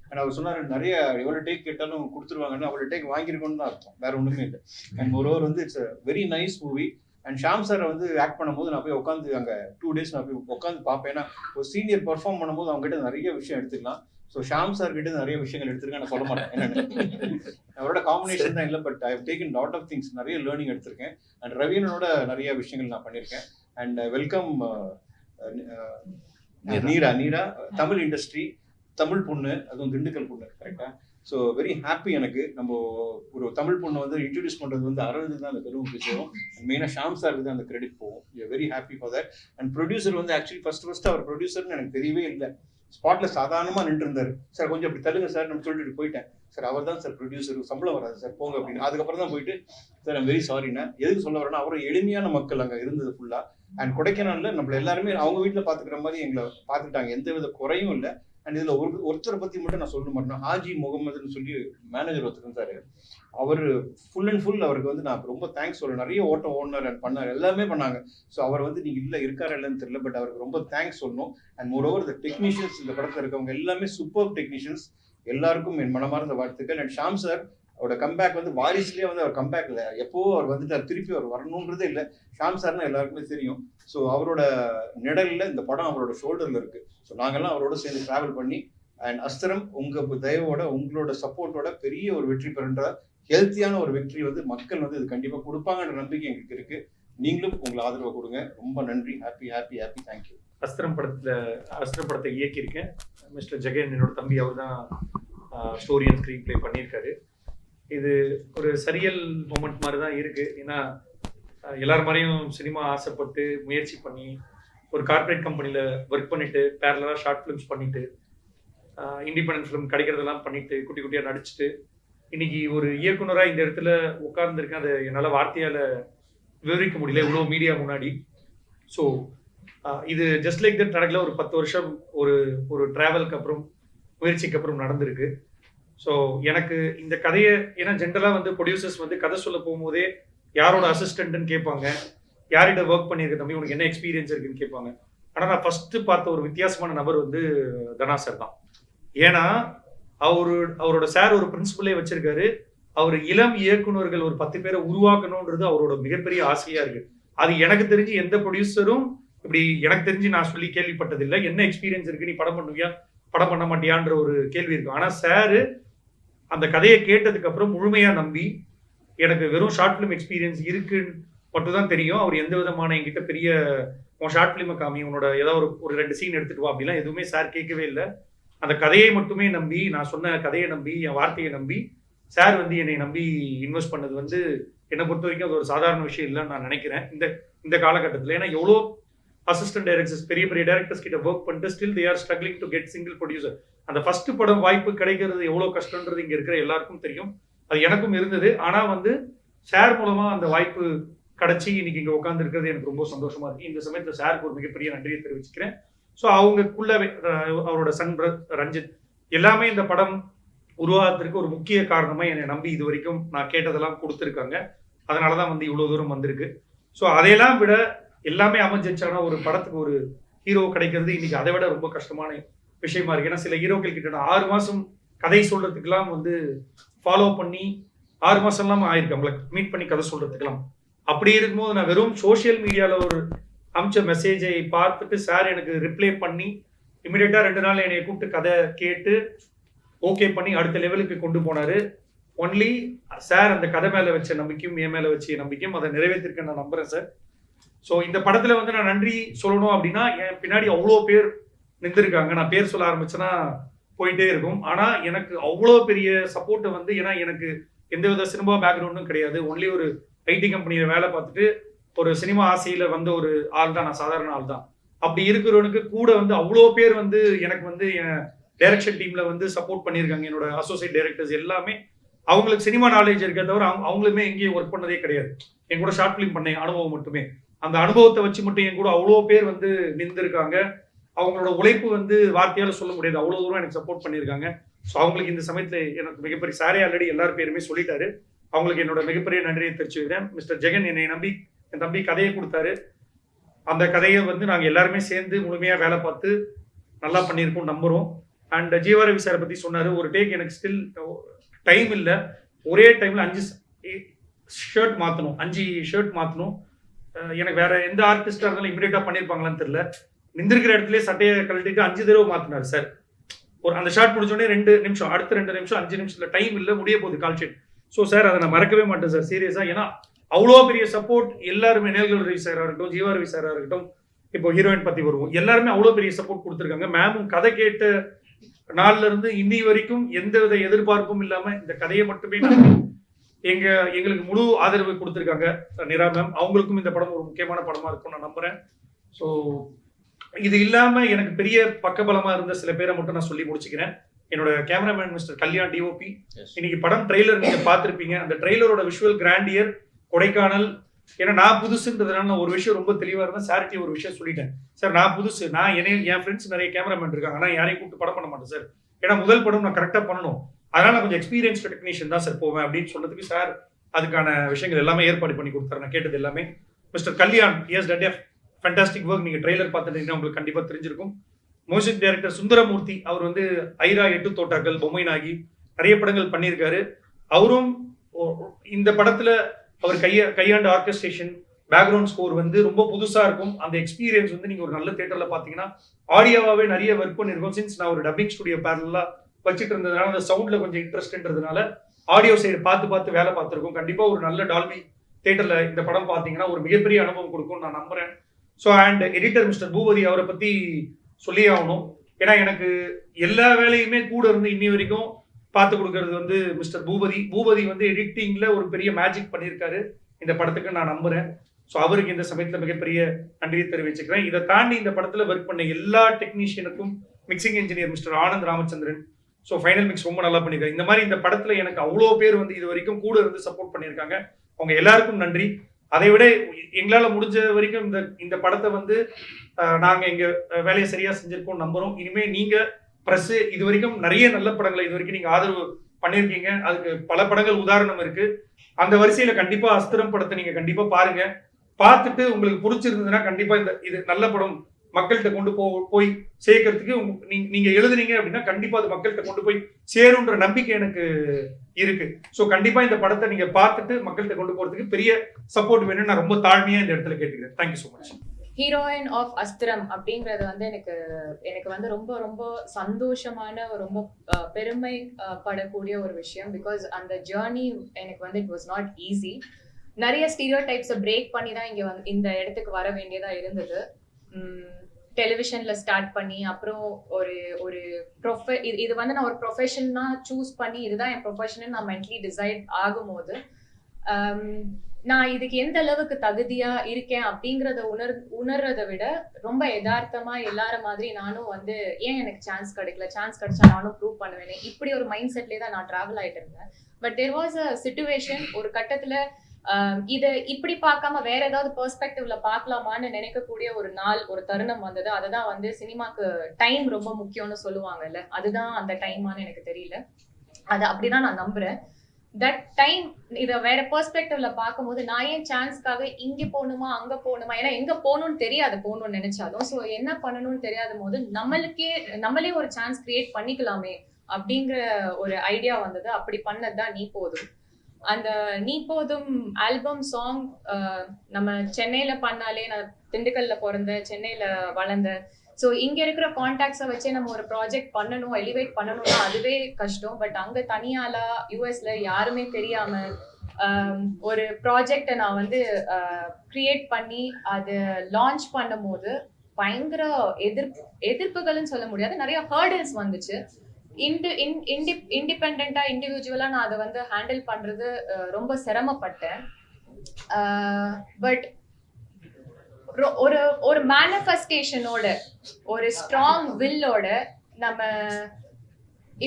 அண்ட் அவர் சொன்னார், நிறைய எவ்வளோ டேக் கேட்டாலும் கொடுத்துருவாங்கன்னு. அவ்வளோ டேக் வாங்கியிருக்கோன்னு தான் அர்த்தம், வேற ஒன்றுமே இல்லை. அண்ட் மோரோவர் வந்து it's a very nice movie. And Shyam சாரை வந்து ஆக்ட் பண்ணும்போது நான் போய் உட்காந்து அங்கே 2 days நான் போய் உட்காந்து பார்ப்பேன். ஏன்னா ஒரு சீனியர் பெர்ஃபார்ம் பண்ணும்போது அவங்க கிட்ட நிறைய விஷயம் எடுத்துக்கலாம். ஸோ ஷாம் சார் கிட்ட நிறைய விஷயங்கள் எடுத்திருக்கேன். நான் சொல்ல மாட்டேன் என்னன்னு, அவரோட காம்பினேஷன் தான் இல்லை, but I have taken lot of things, நிறைய லேர்னிங் எடுத்திருக்கேன். அண்ட் ரவீனனோட நிறைய விஷயங்கள் நான் பண்ணியிருக்கேன். அண்ட் வெல்கம் நீரா தமிழ் இண்டஸ்ட்ரி, தமிழ் பொண்ணு, அதுவும் திண்டுக்கல் பொண்ணு, கரெக்டா? So very happy. எனக்கு நம்ம ஒரு தமிழ் பொண்ணை வந்து இன்ட்ரடியூஸ் பண்ணுறது வந்து அரவிந்த் தான் அந்த பெரும் விஷயம். அண்ட் மெயினாக ஷாம் சாருக்கு தான் அந்த கிரெடிட் போகும். Very happy for that. And producer வந்து ஆக்சுவலி ஃபர்ஸ்ட் அவர் ப்ரொடியூசர்னு எனக்கு தெரியவே இல்லை. ஸ்பாட்ல சாதாரணமாக நின்று இருந்தார். சார் கொஞ்சம் அப்படி தள்ளுங்க சார் நம்ம சொல்லிட்டு போயிட்டேன். சார் அவர் தான் சார் ப்ரொடியூசர், சம்பளம் வராது சார் போங்க அப்படின்னு. அதுக்கப்புறம் தான் போயிட்டு சார் ஐம் வெரி சாரிண்ணா. எதுக்கு சொல்ல வரேன்னா, அவரும் எளிமையான மக்கள் அங்கே இருந்தது ஃபுல்லாக. அண்ட் கொடைக்கானல்ல நம்மள எல்லாருமே அவங்க வீட்டில் பார்த்துக்கிற மாதிரி எங்களை பார்த்துக்கிட்டாங்க, எந்த வித குறையும் இல்லை. அண்ட் இதில் ஒருத்தரை பற்றி மட்டும் நான் சொல்ல மாட்டேன். ஹாஜி முகமதுன்னு சொல்லி மேனேஜர் ஒருத்தர் இருந்தார். அவர் ஃபுல் அண்ட் ஃபுல் அவருக்கு வந்து நான் ரொம்ப தேங்க்ஸ் சொல்றேன். நிறைய ஓட்டம் ஓடினார் அண்ட் பண்ணார், எல்லாமே பண்ணாங்க. ஸோ அவர் வந்து நீங்கள் இல்லை இருக்காரு இல்லைன்னு தெரியல, பட் அவருக்கு ரொம்ப தேங்க்ஸ் சொல்லணும். அண்ட் மோரோவர் இந்த டெக்னீஷியன்ஸ், இந்த படத்தில் இருக்கவங்க எல்லாமே சூப்பர் டெக்னீஷியன்ஸ். எல்லாருக்கும் என் மனமார்ந்த வாழ்த்துக்கள். அண்ட் ஷாம் சார் அவரோட கம்பேக் வந்து வாரிசுலேயே வந்து அவர் கம்பேக் இல்லை, எப்போ அவர் வந்துட்டு திருப்பி அவர் வரணுன்றதே இல்லை. ஷாம் சார்னா எல்லாருக்குமே தெரியும். ஸோ அவரோட நிழலில் இந்த படம் அவரோட ஷோல்டரில் இருக்கு. ஸோ நாங்கள்லாம் அவரோட சேர்ந்து ட்ராவல் பண்ணி அண்ட் அஸ்திரம் உங்கள் தயவோட உங்களோட சப்போர்ட்டோட பெரிய ஒரு வெற்றி பெறுன்ற ஹெல்த்தியான ஒரு வெற்றி வந்து மக்கள் வந்து இது கண்டிப்பாக கொடுப்பாங்கன்ற நம்பிக்கை எங்களுக்கு இருக்கு. நீங்களும் உங்களை ஆதரவை கொடுங்க. ரொம்ப நன்றி. Happy happy happy. தேங்க்யூ. அஸ்திரம் படத்தை இயக்கியிருக்கேன். மிஸ்டர் ஜெகன் என்னோட தம்பி, அவர் தான் ஸ்டோரி அண்ட் ஸ்க்ரீன் பிளே பண்ணியிருக்காரு. இது ஒரு சரியல் மொமெண்ட் மாதிரி தான் இருக்கு. ஏன்னா எல்லார் மாதிரியும் சினிமா ஆசைப்பட்டு முயற்சி பண்ணி ஒரு கார்பரேட் கம்பெனியில் ஒர்க் பண்ணிட்டு பேரலாக ஷார்ட் ஃபிலிம்ஸ் பண்ணிட்டு இண்டிபெண்டன்ட் ஃபிலிம் கிடைக்கிறதெல்லாம் பண்ணிட்டு குட்டி குட்டியாக நடிச்சுட்டு இன்னைக்கு ஒரு இயக்குனராக இந்த இடத்துல உட்கார்ந்துருக்கேன். அதை என்னால் வார்த்தையால் விவரிக்க முடியல இவ்வளோ மீடியா முன்னாடி. ஸோ இது ஜஸ்ட் லைக் தட் நடக்கல. ஒரு 10 வருஷம் ஒரு ட்ராவலுக்கு அப்புறம் முயற்சிக்கு அப்புறம் நடந்திருக்கு. ஸோ எனக்கு இந்த கதையை, ஏன்னா ஜென்ரலாக வந்து ப்ரொடியூசர்ஸ் வந்து கதை சொல்ல போகும்போதே யாரோட அசிஸ்டன்ட்னு கேட்பாங்க, யார்கிட்ட ஒர்க் பண்ணியிருக்க தம்பி உனக்கு என்ன எக்ஸ்பீரியன்ஸ் இருக்குன்னு கேட்பாங்க. ஆனால் நான் ஃபர்ஸ்ட் பார்த்த ஒரு வித்தியாசமான நபர் வந்து தனா சார் தான். ஏன்னா அவரோட சார் ஒரு பிரின்சிபலே வச்சிருக்காரு. அவர் இளம் இயக்குனர்கள் ஒரு 10 பேரை உருவாக்கணும்ன்றது அவரோட மிகப்பெரிய ஆசையா இருக்கு. அது எனக்கு தெரிஞ்சு எந்த ப்ரொடியூசரும் இப்படி எனக்கு தெரிஞ்சு நான் சொல்லி கேள்விப்பட்டதில்லை. என்ன எக்ஸ்பீரியன்ஸ் இருக்கு, நீ படம் பண்ணுவியா படம் பண்ண மாட்டியான்ற ஒரு கேள்வி இருக்கும். ஆனால் சாரு அந்த கதையை கேட்டதுக்கு அப்புறம் முழுமையா நம்பி, எனக்கு வெறும் ஷார்ட் ஃபிலிம் எக்ஸ்பீரியன்ஸ் இருக்குன்னு மட்டும் தான் தெரியும். அவர் எந்த விதமான என்கிட்ட பெரிய உன் ஷார்ட் ஃபிலிமை காமி, உன்னோட ஏதாவது ஒரு 2 சீன் எடுத்துட்டு வா அப்படிலாம் எதுவுமே சார் கேட்கவே இல்லை. அந்த கதையை மட்டுமே நம்பி, நான் சொன்ன கதையை நம்பி, என் வார்த்தையை நம்பி சார் வந்து என்னை நம்பி இன்வெஸ்ட் பண்ணது வந்து என்னை பொறுத்த வரைக்கும் அது ஒரு சாதாரண விஷயம் இல்லைன்னு நான் நினைக்கிறேன் இந்த காலகட்டத்தில். ஏன்னா எவ்வளோ அசிஸ்டன்ட் டைரக்டர்ஸ் பெரிய பெரிய டைரக்டர்ஸ் கிட்ட ஒர்க் பண்ணிட்டு still they are struggling to get single producer. அந்த ஃபர்ஸ்ட் படம் வாய்ப்பு கிடைக்கிறது எவ்வளோ கஷ்டன்றது இங்கே இருக்கிற எல்லாருக்கும் தெரியும். அது எனக்கும் இருந்தது. ஆனால் வந்து சார் மூலமா அந்த வாய்ப்பு கிடைச்சி இன்னைக்கு இங்கே உட்காந்து இருக்கிறது எனக்கு ரொம்ப சந்தோஷமா இருக்கு. இந்த சமயத்தில் சாருக்கு ஒரு மிகப்பெரிய நன்றியை தெரிவிச்சுக்கிறேன். ஸோ அவங்களுக்குள்ள அவரோட சன் ரஞ்சித் எல்லாமே இந்த படம் உருவாகிறதுக்கு ஒரு முக்கிய காரணமா என்னை நம்பி இது வரைக்கும் நான் கேட்டதெல்லாம் கொடுத்துருக்காங்க. அதனாலதான் வந்து இவ்வளவு தூரம் வந்திருக்கு. ஸோ அதையெல்லாம் விட எல்லாமே அமைஞ்சிச்சானா ஒரு படத்துக்கு ஒரு ஹீரோ கிடைக்கிறது இன்னைக்கு அதை விட ரொம்ப கஷ்டமான விஷயமா இருக்கு. ஏன்னா சில ஹீரோக்கள் கிட்ட 6 மாசம் கதை சொல்றதுக்கெல்லாம் வந்து ஃபாலோ பண்ணி 6 மாசம்லாம் ஆயிருக்கு அவங்களை மீட் பண்ணி கதை சொல்றதுக்கெல்லாம். அப்படி இருக்கும்போது நான் வெறும் சோசியல் மீடியால ஒரு அமிச்ச மெசேஜை பார்த்துட்டு சார் எனக்கு ரிப்ளை பண்ணி இமிடியேட்டா 2 நாள் என்னை கூப்பிட்டு கதை கேட்டு ஓகே பண்ணி அடுத்த லெவலுக்கு கொண்டு போனாரு. ஒன்லி சார் அந்த கதை மேல வச்ச நம்பிக்கையும் என் மேல வச்ச நம்பிக்கையும் அதை நிறைவேற்றிருக்க நான் நம்புறேன் சார். ஸோ இந்த படத்துல வந்து நான் நன்றி சொல்லணும் அப்படின்னா என் பின்னாடி அவ்வளோ பேர் நின்றுருக்காங்க. நான் பேர் சொல்ல ஆரம்பிச்சேன்னா போயிட்டே இருக்கும். ஆனா எனக்கு அவ்வளோ பெரிய சப்போர்ட்டை வந்து, ஏன்னா எனக்கு எந்தவித சினிமா பேக்ரவுண்டும் கிடையாது. ஒன்லி ஒரு ஐடி கம்பெனியில வேலை பார்த்துட்டு ஒரு சினிமா ஆசையில வந்த ஒரு ஆள் தான் நான், சாதாரண ஆள் தான். அப்படி இருக்கிறவனுக்கு கூட வந்து அவ்வளோ பேர் வந்து எனக்கு வந்து என் டைரக்ஷன் டீம்ல வந்து சப்போர்ட் பண்ணியிருக்காங்க. என்னோட அசோசியேட் டைரக்டர்ஸ் எல்லாமே அவங்களுக்கு சினிமா நாலேஜ் இருக்க தவிர அவங்களுமே எங்கேயும் ஒர்க் பண்ணதே கிடையாது. என் கூட ஷார்ட் ஃபிலிம் பண்ண அனுபவம் மட்டுமே. அந்த அனுபவத்தை வச்சு மட்டும் என் கூட அவ்வளோ பேர் வந்து நின்றுருக்காங்க. அவங்களோட உழைப்பு வந்து வார்த்தையால சொல்ல முடியாது. அவ்வளோ தூரம் எனக்கு சப்போர்ட் பண்ணியிருக்காங்க. ஸோ அவங்களுக்கு இந்த சமயத்தில் எனக்கு மிகப்பெரிய சாரே ஆல்ரெடி எல்லார் பேருமே சொல்லிட்டாரு. அவங்களுக்கு என்னோட மிகப்பெரிய நன்றியை தெரிவிச்சுக்கிறேன். மிஸ்டர் ஜெகன் என்னை நம்பி என் தம்பி கதையை கொடுத்தாரு. அந்த கதையை வந்து நாங்கள் எல்லாருமே சேர்ந்து முழுமையாக வேலை பார்த்து நல்லா பண்ணியிருக்கோம் நம்புகிறோம். அண்ட் ஜீவாரவி சாரை பற்றி சொன்னார். ஒரு டேக் எனக்கு ஸ்டில் டைம் இல்லை, ஒரே டைமில் 5 ஷர்ட் மாற்றணும், 5 ஷர்ட் மாற்றணும். எனக்கு வேற எந்த ஆர்டிஸ்டாக இருந்தாலும் இமீடியட்டாக பண்ணியிருப்பாங்களான்னு தெரியல. நிந்திருக்கிற இடத்துல சட்டையை கழட்டிட்டு 5 தடவை மாற்றினார் சார். ஒரு அந்த ஷார்ட் முடிச்சோடனே 2 நிமிஷம், அடுத்த 2 நிமிஷம், 5 நிமிஷத்தில் டைம் இல்லை, முடிய போகுது கால் ஷீட். ஸோ சார் அதை நான் மறக்கவே மாட்டேன் சார், சீரியஸாக. ஏன்னா அவ்வளோ பெரிய சப்போர்ட் எல்லாருமே, நேல்கள் ரவி சாராக இருக்கட்டும், ஜீவாரவி சாராக இருக்கட்டும், இப்போ ஹீரோயின் பற்றி வருவோம், எல்லாருமே அவ்வளோ பெரிய சப்போர்ட் கொடுத்துருக்காங்க. மேமும் கதை கேட்ட நாள்ல இருந்து இன்னி வரைக்கும் எந்த வித எதிர்பார்ப்பும் இல்லாமல் இந்த கதையை மட்டுமே எங்களுக்கு முழு ஆதரவு கொடுத்துருக்காங்க நிரா மேம். அவங்களுக்கும் இந்த படம் ஒரு முக்கியமான படமா இருக்கும் நான் நம்புறேன். ஸோ இது இல்லாம எனக்கு பெரிய பக்கபலமா இருந்த சில பேரை மட்டும் நான் சொல்லி முடிச்சுக்கிறேன். என்னோட கேமராமேன் மிஸ்டர் கல்யாண் டிஓபி. இன்னைக்கு படம் ட்ரெய்லர் நீங்க பார்த்திருப்பீங்க. அந்த ட்ரெய்லரோட விஷுவல் கிராண்டியர் கொடைக்கானல். ஏன்னா நான் புதுசுன்றதுனால நான் ஒரு விஷயம் ரொம்ப தெளிவா இருந்தேன். சாரிட்டி ஒரு விஷயம் சொல்லிட்டேன் சார், நான் புதுசு, நான் என் ஃப்ரெண்ட்ஸ் நிறைய கேமராமேன் இருக்காங்க, ஆனால் யாரையும் கூப்பிட்டு படம் பண்ண மாட்டேன் சார். ஏன்னா முதல் படம் நான் கரெக்டாக பண்ணணும், அதனால நான் கொஞ்சம் எக்ஸ்பீரியன்ஸ்டு டெக்னீஷியன் தான் சார் போவேன் அப்படின்னு சொன்னதுக்கு சார் அதுக்கான விஷயங்கள் எல்லாமே ஏற்பாடு பண்ணி கொடுத்தாரு. நான் கேட்டது எல்லாமே. Mister Kalyan is that fantastic work. நீங்க ட்ரெய்லர் பார்த்துட்டீங்கன்னா உங்களுக்கு கண்டிப்பா தெரிஞ்சிருக்கும். மியூசிக் டைரக்டர் சுந்தரமூர்த்தி, அவர் வந்து ஐரா, 8 தோட்டாக்கள், பொம்மை நாகி நிறைய படங்கள் பண்ணியிருக்காரு. அவரும் இந்த படத்துல அவர் கையாண்ட ஆர்கெஸ்ட்ரேஷன், பேக்ரவுண்ட் ஸ்கோர் வந்து ரொம்ப புதுசா இருக்கும். அந்த எக்ஸ்பீரியன்ஸ் வந்து நீங்க ஒரு நல்ல தியேட்டர்ல பாத்தீங்கன்னா, ஆடியோவாவே நிறைய ஒர்க் பண்ணிருக்கோம். சின்ஸ் நான் ஒரு டப்பிங் ஸ்டுடியோ பேரலா வச்சுட்டு இருந்ததுனால அந்த சவுண்ட்ல கொஞ்சம் இன்ட்ரெஸ்ட்ன்றதுனால ஆடியோ சைடு பார்த்து வேலை பார்த்துருக்கோம். கண்டிப்பா ஒரு நல்ல டால்பி தியேட்டர்ல இந்த படம் பாத்தீங்கன்னா ஒரு மிகப்பெரிய அனுபவம் கொடுக்கும் நான் நம்புறேன். So and editor mister Boopathi, அவரை பத்தி சொல்லி ஆகணும். ஏன்னா எனக்கு எல்லா வேலையுமே கூட இருந்து இன்னி வரைக்கும் பார்த்து கொடுக்கறது வந்து மிஸ்டர் பூபதி வந்து எடிட்டிங்ல ஒரு பெரிய மேஜிக் பண்ணியிருக்காரு இந்த படத்துக்கு நான் நம்புறேன். ஸோ அவருக்கு இந்த சமயத்தில் மிகப்பெரிய நன்றியை தெரிவிச்சுக்கிறேன். இதை தாண்டி இந்த படத்துல ஒர்க் பண்ண எல்லா டெக்னீஷியனுக்கும், mixing engineer mister Anand Ramachandran, so final mix ரொம்ப நல்லா பண்ணியிருக்காங்க. இந்த மாதிரி இந்த படத்துல எனக்கு அவ்வளோ பேர் வந்து இது வரைக்கும் கூட இருந்து சப்போர்ட் பண்ணியிருக்காங்க. அவங்க எல்லாருக்கும் நன்றி. அதை விட எங்களால் முடிஞ்ச வரைக்கும் இந்த படத்தை வந்து நாங்க எங்க வேலையை சரியா செஞ்சிருக்கோம் நம்புறோம். இனிமே நீங்க பிரஸ் இது வரைக்கும் நிறைய நல்ல படங்களை இது வரைக்கும் நீங்க ஆதரவு பண்ணிருக்கீங்க. அதுக்கு பல படங்கள் உதாரணம் இருக்கு. அந்த வரிசையில கண்டிப்பா அஸ்திரம் படத்தை நீங்க கண்டிப்பா பாருங்க. பார்த்துட்டு உங்களுக்கு பிடிச்சிருந்ததுன்னா கண்டிப்பா இது நல்ல படம் மக்கள்கிட்ட கொண்டு போய் சேர்க்கறதுக்கு நீங்க எழுதுனீங்க அப்படின்னா கண்டிப்பா அது மக்கள்கிட்ட கொண்டு போய் சேருன்ற நம்பிக்கை எனக்கு இருக்கு. ஸோ கண்டிப்பா இந்த படத்தை நீங்க பார்த்துட்டு மக்கள்கிட்ட கொண்டு போறதுக்கு பெரிய சப்போர்ட் வேணும்னு நான் ரொம்ப தாழ்மையா இந்த இடத்துல கேட்டுக்கிறேன். Thank you so much. Heroine of Asthiram அப்படிங்கிறது வந்து எனக்கு வந்து ரொம்ப ரொம்ப சந்தோஷமான, ரொம்ப பெருமை படக்கூடிய ஒரு விஷயம். பிகாஸ் அந்த ஜேர்னி எனக்கு வந்து இட் வாஸ் நாட் ஈஸி. நிறைய ஸ்டீரியோ டைப்ஸை பிரேக் பண்ணி தான் இந்த இடத்துக்கு வர வேண்டியதா இருந்தது. டெலிவிஷன்ல ஸ்டார்ட் பண்ணி அப்புறம் ஒரு இது வந்து நான் ஒரு ப்ரொஃபஷனா சூஸ் பண்ணி இதுதான் என் ப்ரொஃபஷன் நான் மென்டலி டிசைட் ஆகும்போது நான் இதுக்கு எந்த அளவுக்கு தகுதியா இருக்கேன் அப்படிங்கறத உணர்றதை விட ரொம்ப யதார்த்தமா எல்லார மாதிரி நானும் வந்து ஏன் எனக்கு சான்ஸ் கிடைச்சா நானும் ப்ரூவ் பண்ணுவேன், இப்படி ஒரு மைண்ட் செட்லேயே தான் நான் டிராவல் ஆயிட்டு இருந்தேன். But there was a situation, ஒரு கட்டத்துல இதை இப்படி பார்க்காம வேற ஏதாவது பெர்ஸ்பெக்டிவ்ல பார்க்கலாமான்னு நினைக்கக்கூடிய ஒரு நாள், ஒரு தருணம் வந்தது. அதுதான் வந்து சினிமாக்கு டைம் ரொம்ப முக்கியம்னு சொல்லுவாங்கல்ல, அதுதான் அந்த டைமான்னு எனக்கு தெரியல. அது அப்படிதான் நான் நம்புறேன். தட் டைம் இதை வேற பெர்ஸ்பெக்டிவ்ல பார்க்கும்போது நான் ஏன் சான்ஸ்க்காக இங்க போகணுமா அங்க போகணுமா, ஏன்னா எங்க போகணும்னு தெரியாது போகணும்னு நினைச்சாலும். ஸோ என்ன பண்ணணும்னு தெரியாத போது நம்மளே ஒரு சான்ஸ் கிரியேட் பண்ணிக்கலாமே அப்படிங்கிற ஒரு ஐடியா வந்தது. அப்படி பண்ணதுதான் நீ போதும். அந்த நீ போதும் ஆல்பம் சாங் நம்ம சென்னையில பண்ணாலே, நான் திண்டுக்கல்ல பிறந்தேன், சென்னையில வளர்ந்தேன். ஸோ இங்க இருக்கிற கான்டாக்ட்ஸை வச்சே நம்ம ஒரு ப்ராஜெக்ட் பண்ணணும், எலிவேட் பண்ணணும்னா அதுவே கஷ்டம். பட் அங்க தனியாலா யூஎஸ்ல யாருமே தெரியாம ஒரு ப்ராஜெக்டை நான் வந்து கிரியேட் பண்ணி அது லான்ச் பண்ணும் போது பயங்கர எதிர்ப்புகள்னு சொல்ல முடியாது, நிறைய ஹர்டல்ஸ் வந்துச்சு. இண்டிபெண்டா இண்டிவிஜுவலா நான் அதை வந்து ஹேண்டில் பண்றது ரொம்ப சிரமப்பட்டேன். பட் ஒரு மேனிஃபெஸ்டேஷனோட, ஒரு ஸ்ட்ராங் வில்லோட நம்ம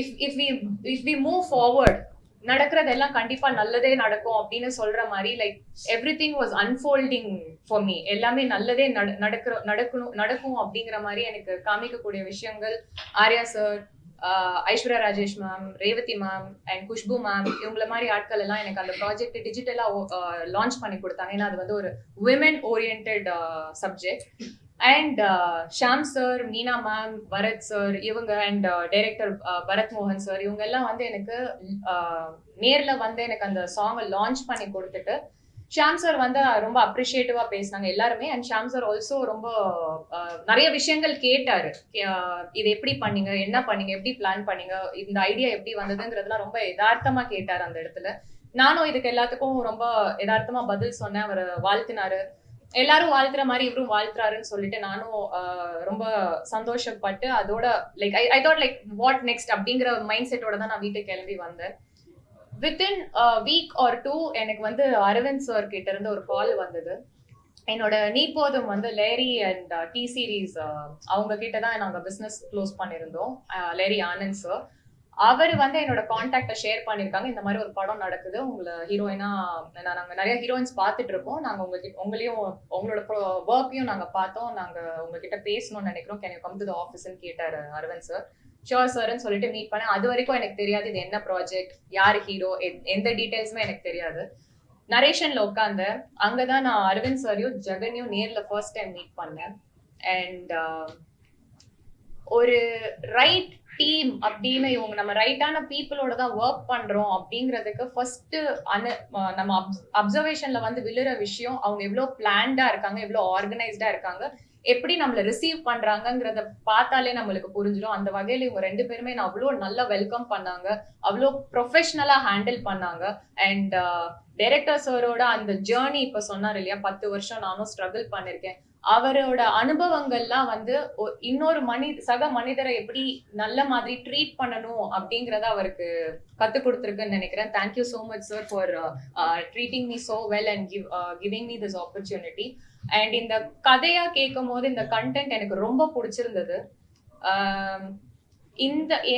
இஃப் வி மூவ் ஃபார்வர்ட், நடக்கிறதெல்லாம் கண்டிப்பா நல்லதே நடக்கும் அப்படின்னு சொல்ற மாதிரி, like everything was unfolding for me. எல்லாமே நல்லதே நடக்கும் அப்படிங்கிற மாதிரி எனக்கு காமிக்கக்கூடிய விஷயங்கள் Arya sir, Aishwarya Rajesh ma'am, Revathi ma'am and Khushbu ma'am, இவங்கள மாதிரி ஆட்கள் எல்லாம் எனக்கு அந்த ப்ராஜெக்ட் டிஜிட்டலா லான்ச் பண்ணி கொடுத்தாங்க. ஏன்னா அது வந்து ஒரு women orient subject. And Sham sir, Meena ma'am, Bharath sir இவங்க அண்ட் டைரக்டர் பரத் மோகன் சார் இவங்க எல்லாம் வந்து எனக்கு நேர்ல வந்து எனக்கு அந்த சாங்கை லான்ச் பண்ணி கொடுத்துட்டு ஷாம் சார் வந்து ரொம்ப அப்ரிஷியேட்டிவா பேசினாங்க எல்லாருமே. அண்ட் ஷாம் சார் ஆல்சோ ரொம்ப நிறைய விஷயங்கள் கேட்டாரு. இது எப்படி பண்ணீங்க, என்ன பண்ணீங்க, எப்படி பிளான் பண்ணீங்க, இந்த ஐடியா எப்படி வந்ததுங்கிறதுலாம் ரொம்ப யதார்த்தமா கேட்டாரு அந்த இடத்துல. நானும் இதுக்கு எல்லாத்துக்கும் ரொம்ப யதார்த்தமா பதில் சொன்னேன். அவர் வாழ்த்தினாரு. எல்லாரும் வாழ்த்துற மாதிரி இவரும் வாழ்த்துறாருன்னு சொல்லிட்டு நானும் ரொம்ப சந்தோஷப்பட்டு அதோட like I thought like what next அப்படிங்கிற மைண்ட் செட்டோட தான் நான் வீட்டுக்கு கிளம்பி வந்தேன். வித்தின் வீக் ஆர் 2 எனக்கு வந்து அரவிந்த் சார் கிட்ட இருந்து ஒரு கால் வந்தது. என்னோட நீ போதும் வந்து லேரி அண்ட் டி சீரீஸ் அவங்க கிட்ட தான் நாங்க பிசினஸ் க்ளோஸ் பண்ணியிருந்தோம். லேரி ஆனந்த் சார் அவர் வந்து என்னோட கான்டாக்டை ஷேர் பண்ணியிருக்காங்க. இந்த மாதிரி ஒரு படம் நடக்குது, உங்களை ஹீரோயினா நாங்கள் நிறைய ஹீரோயின்ஸ் பார்த்துட்டு இருக்கோம், நாங்கள் உங்களையும் உங்களோட ஒர்க்கையும் நாங்கள் பார்த்தோம், நாங்கள் உங்ககிட்ட பேசணும்னு நினைக்கிறோம், can you come to the ஆஃபீஸ்ன்னு கேட்டார் அரவிந்த் சார். ஷோர் சார்ன்னு சொல்லிட்டு மீட் பண்ணேன். அது வரைக்கும் எனக்கு தெரியாது இது என்ன ப்ராஜெக்ட், யார் ஹீரோ, எந்த டீட்டெயில்ஸுமே எனக்கு தெரியாது. நரேஷன்ல உட்காந்தேன். அங்கதான் நான் அரவிந்த் சாரையும் ஜெகனையும் நேர்ல ஃபர்ஸ்ட் டைம் மீட் பண்ணேன். அண்ட் ஒரு ரைட் டீம் அப்படின்னு இவங்க நம்ம ரைட்டான பீப்புளோட தான் ஒர்க் பண்றோம் அப்படிங்கிறதுக்கு ஃபர்ஸ்ட் நம்ம அப்சர்வேஷன்ல வந்து விழுற விஷயம் அவங்க எவ்வளவு பிளான்டா இருக்காங்க, எவ்வளவு ஆர்கனைஸ்டா இருக்காங்க, எப்படி நம்மளை ரிசீவ் பண்றாங்கிறத பார்த்தாலே நம்மளுக்கு புரிஞ்சிடும். அந்த வகையில இவங்க 2 பேருமே நான் அவ்வளோ நல்லா வெல்கம் பண்ணாங்க, அவ்வளோ ப்ரொஃபஷனலா ஹேண்டில் பண்ணாங்க. அண்ட் டைரக்டர் சாரோட அந்த ஜேர்னி இப்ப சொன்னார் இல்லையா, 10 வருஷம் நானும் ஸ்ட்ரகிள் பண்ணிருக்கேன். அவரோட அனுபவங்கள்லாம் வந்து இன்னொரு சக மனிதரை எப்படி நல்ல மாதிரி ட்ரீட் பண்ணணும் அப்படிங்கறத அவருக்கு கத்து கொடுத்துருக்குன்னு நினைக்கிறேன். Thank you so much sir for treating me so well and giving me this opportunity. And இந்த கதையா கேட்கும் போது இந்த கண்டென்ட் எனக்கு ரொம்ப பிடிச்சிருந்தது.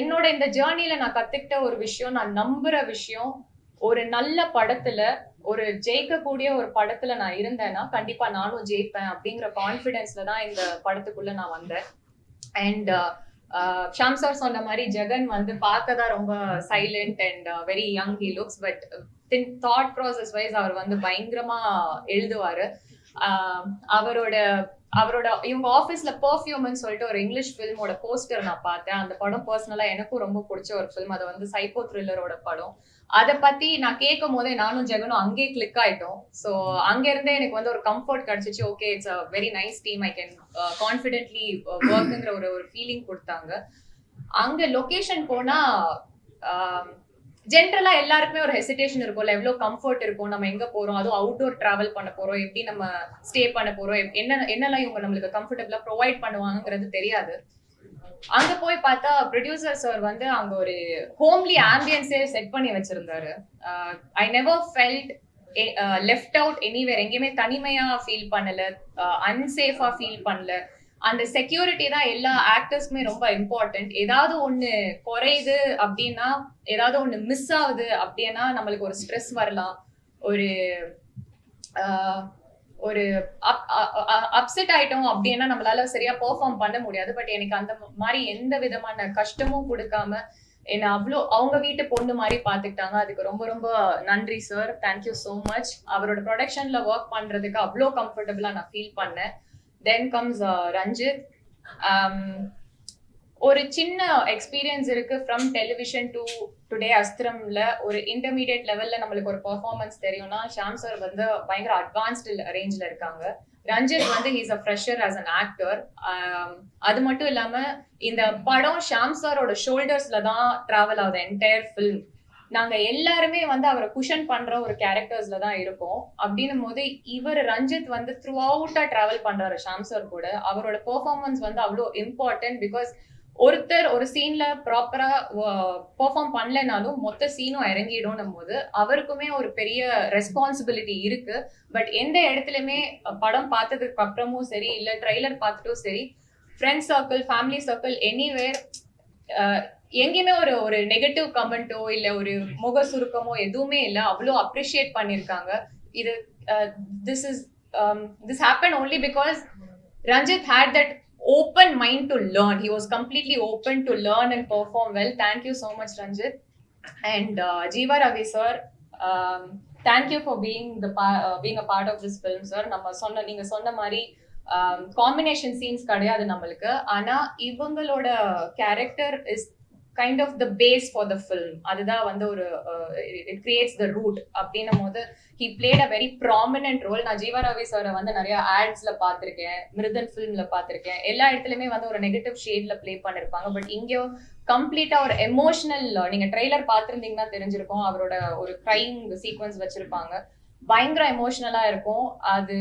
என்னோட இந்த ஜேர்னில நான் கத்துக்கிட்ட ஒரு விஷயம், நான் நம்புற விஷயம், ஒரு நல்ல படத்துல, ஒரு ஜெயிக்கக்கூடிய ஒரு படத்துல நான் இருந்தேன்னா கண்டிப்பா நானும் ஜெயிப்பேன் அப்படிங்கிற கான்பிடன்ஸ்ல தான் இந்த படத்துக்குள்ள நான் வந்தேன். அண்ட் ஷாம் சார் சொன்ன மாதிரி ஜெகன் வந்து பார்க்கதான் ரொம்ப silent and very young he looks, but thought process wise அவர் வந்து பயங்கரமா எழுதுவாரு. அவரோட இவங்க ஆஃபீஸ்ல பெர்ஃப்யூம்னு சொல்லிட்டு ஒரு இங்கிலீஷ் ஃபிலிமோட போஸ்டர் நான் பார்த்தேன். அந்த படம் பர்சனலா எனக்கும் ரொம்ப பிடிச்ச ஒரு ஃபிலிம். அது வந்து சைக்கோ த்ரில்லரோட படம். அதை பத்தி நான் கேட்கும் போதே நானும் ஜெகனும் அங்கே கிளிக் ஆயிட்டோம். ஸோ அங்க இருந்தே எனக்கு வந்து ஒரு கம்ஃபர்ட் கிடைச்சிச்சு. Okay, it's a very nice team, I can confidently ஒர்க்குங்கிற ஒரு ஃபீலிங் கொடுத்தாங்க. அங்க லொகேஷன் போனா ஜென்ரலா எல்லாருக்குமே ஒரு ஹெசிடேஷன் இருக்கும்ல, எவ்வளவு கம்ஃபர்ட் இருக்கும், நம்ம எங்க போறோம், அதுவும் அவுட்டோர் டிராவல் பண்ண போறோம், எப்படி நம்ம ஸ்டே பண்ண போறோம், என்னெல்லாம் இவங்க நம்மளுக்கு கம்ஃபர்டபுளா ப்ரொவைட் பண்ணுவாங்கிறது தெரியாது. அங்க போய் பார்த்தா ப்ரொடியூசர் சார் வந்து அங்க ஒரு ஹோம்லி ஆம்பியன்ஸே செட் பண்ணி வச்சிருந்தாரு. I never felt left out anywhere. எங்கேயுமே தனிமையா ஃபீல் பண்ணல, அன்சேஃபா ஃபீல் பண்ணல. அந்த செக்யூரிட்டி தான் எல்லா ஆக்டர்ஸ்க்குமே ரொம்ப இம்பார்ட்டன்ட். ஏதாவது ஒண்ணு குறையுது அப்படின்னா, ஏதாவது ஒண்ணு மிஸ் ஆகுது அப்படின்னா நம்மளுக்கு ஒரு ஸ்ட்ரெஸ் வரலாம், ஒரு அப்செட் ஆயிட்டோம் அப்படின்னா நம்மளால சரியா பெர்ஃபார்ம் பண்ண முடியாது. பட் எனக்கு அந்த மாதிரி எந்த விதமான கஷ்டமும் கொடுக்காம என்ன அவங்க வீட்டு பொண்ணு மாதிரி பாத்துக்கிட்டாங்க. அதுக்கு ரொம்ப ரொம்ப நன்றி சார், தேங்க்யூ சோ மச். அவரோட ப்ரொடக்ஷன்ல ஒர்க் பண்றதுக்கு அவ்வளோ கம்ஃபர்டபுளா நான் ஃபீல் பண்ணேன். Then comes Ranjith. ஒரு சின்ன எக்ஸ்பீரியன்ஸ் இருக்கு ஃப்ரம் டெலிவிஷன் டு டுடே அஸ்திரம்ல. ஒரு இன்டர்மீடியட் லெவல்ல நம்மளுக்கு ஒரு பெர்ஃபார்மன்ஸ் தெரியும்னா ஷாம் சார் வந்து பயங்கர அட்வான்ஸ்டு ரேஞ்ச்ல இருக்காங்க. ரஞ்சித் வந்து he's a fresher as an actor. அது மட்டும் இல்லாம இந்த படம் ஷாம் சாரோட ஷோல்டர்ஸ்ல தான் டிராவல் ஆகுது என்டையர் ஃபில்ம். நாங்க எல்லாருமே வந்து அவரை குஷன் பண்ற ஒரு கேரக்டர்ஸ்ல தான் இருக்கோம். அப்படின்னும் போது இவர் ரஞ்சித் வந்து த்ரூ அவுட்டா டிராவல் பண்றாரு ஷாம் சார் கூட. அவரோட பெர்ஃபார்மன்ஸ் வந்து அவ்வளோ இம்பார்ட்டன்ட். பிகாஸ் ஒருத்தர் ஒரு சீன்ல ப்ராப்பரா பெர்ஃபார்ம் பண்ணலனாலும் மொத்த சீனும் இறங்கிடும் போது அவருக்குமே ஒரு பெரிய ரெஸ்பான்சிபிலிட்டி இருக்கு. பட் எந்த இடத்துலயுமே படம் பார்த்ததுக்கு அப்புறமும் சரி, இல்ல ட்ரெய்லர் பார்த்துட்டும் சரி, friends circle, family circle, anywhere எங்கேயுமே ஒரு நெகட்டிவ் கமெண்ட்டோ இல்ல ஒரு முக சுருக்கமோ எதுவுமே இல்லை. அவ்வளோ அப்ரிஷியேட் பண்ணிருக்காங்க. இது this happen only because Ranjith had that open mind to learn. He was completely open to learn and perform well. Thank you so much, Ranjit. And Jeeva Ravi sir, thank you for being a part of this film, sir. நீங்க சொன்ன மாதிரி combination scenes கிடையாது நம்மளுக்கு, ஆனா இவங்களோட character is kind of the face for the film. அதுதான் வந்து ஒரு இட் கிரியேட்ஸ் த ரூட் அப்படின்னும் போது he played a very prominent role. நான் ஜீவா ரவி சாரை வந்து நிறைய ஆட்ஸ்ல பார்த்திருக்கேன், மிருதன் ஃபிலிம்ல பார்த்திருக்கேன், எல்லா இடத்துலயுமே வந்து ஒரு நெகட்டிவ் ஷேட்ல ப்ளே பண்ணிருப்பாங்க. பட் இங்கே கம்ப்ளீட்டா ஒரு எமோஷனல், நீங்க ட்ரெய்லர் பார்த்திருந்தீங்கன்னா தெரிஞ்சிருக்கும், அவரோட ஒரு கிரைம் சீக்வன்ஸ் வச்சிருப்பாங்க, பயங்கர எமோஷனலா இருக்கும். அது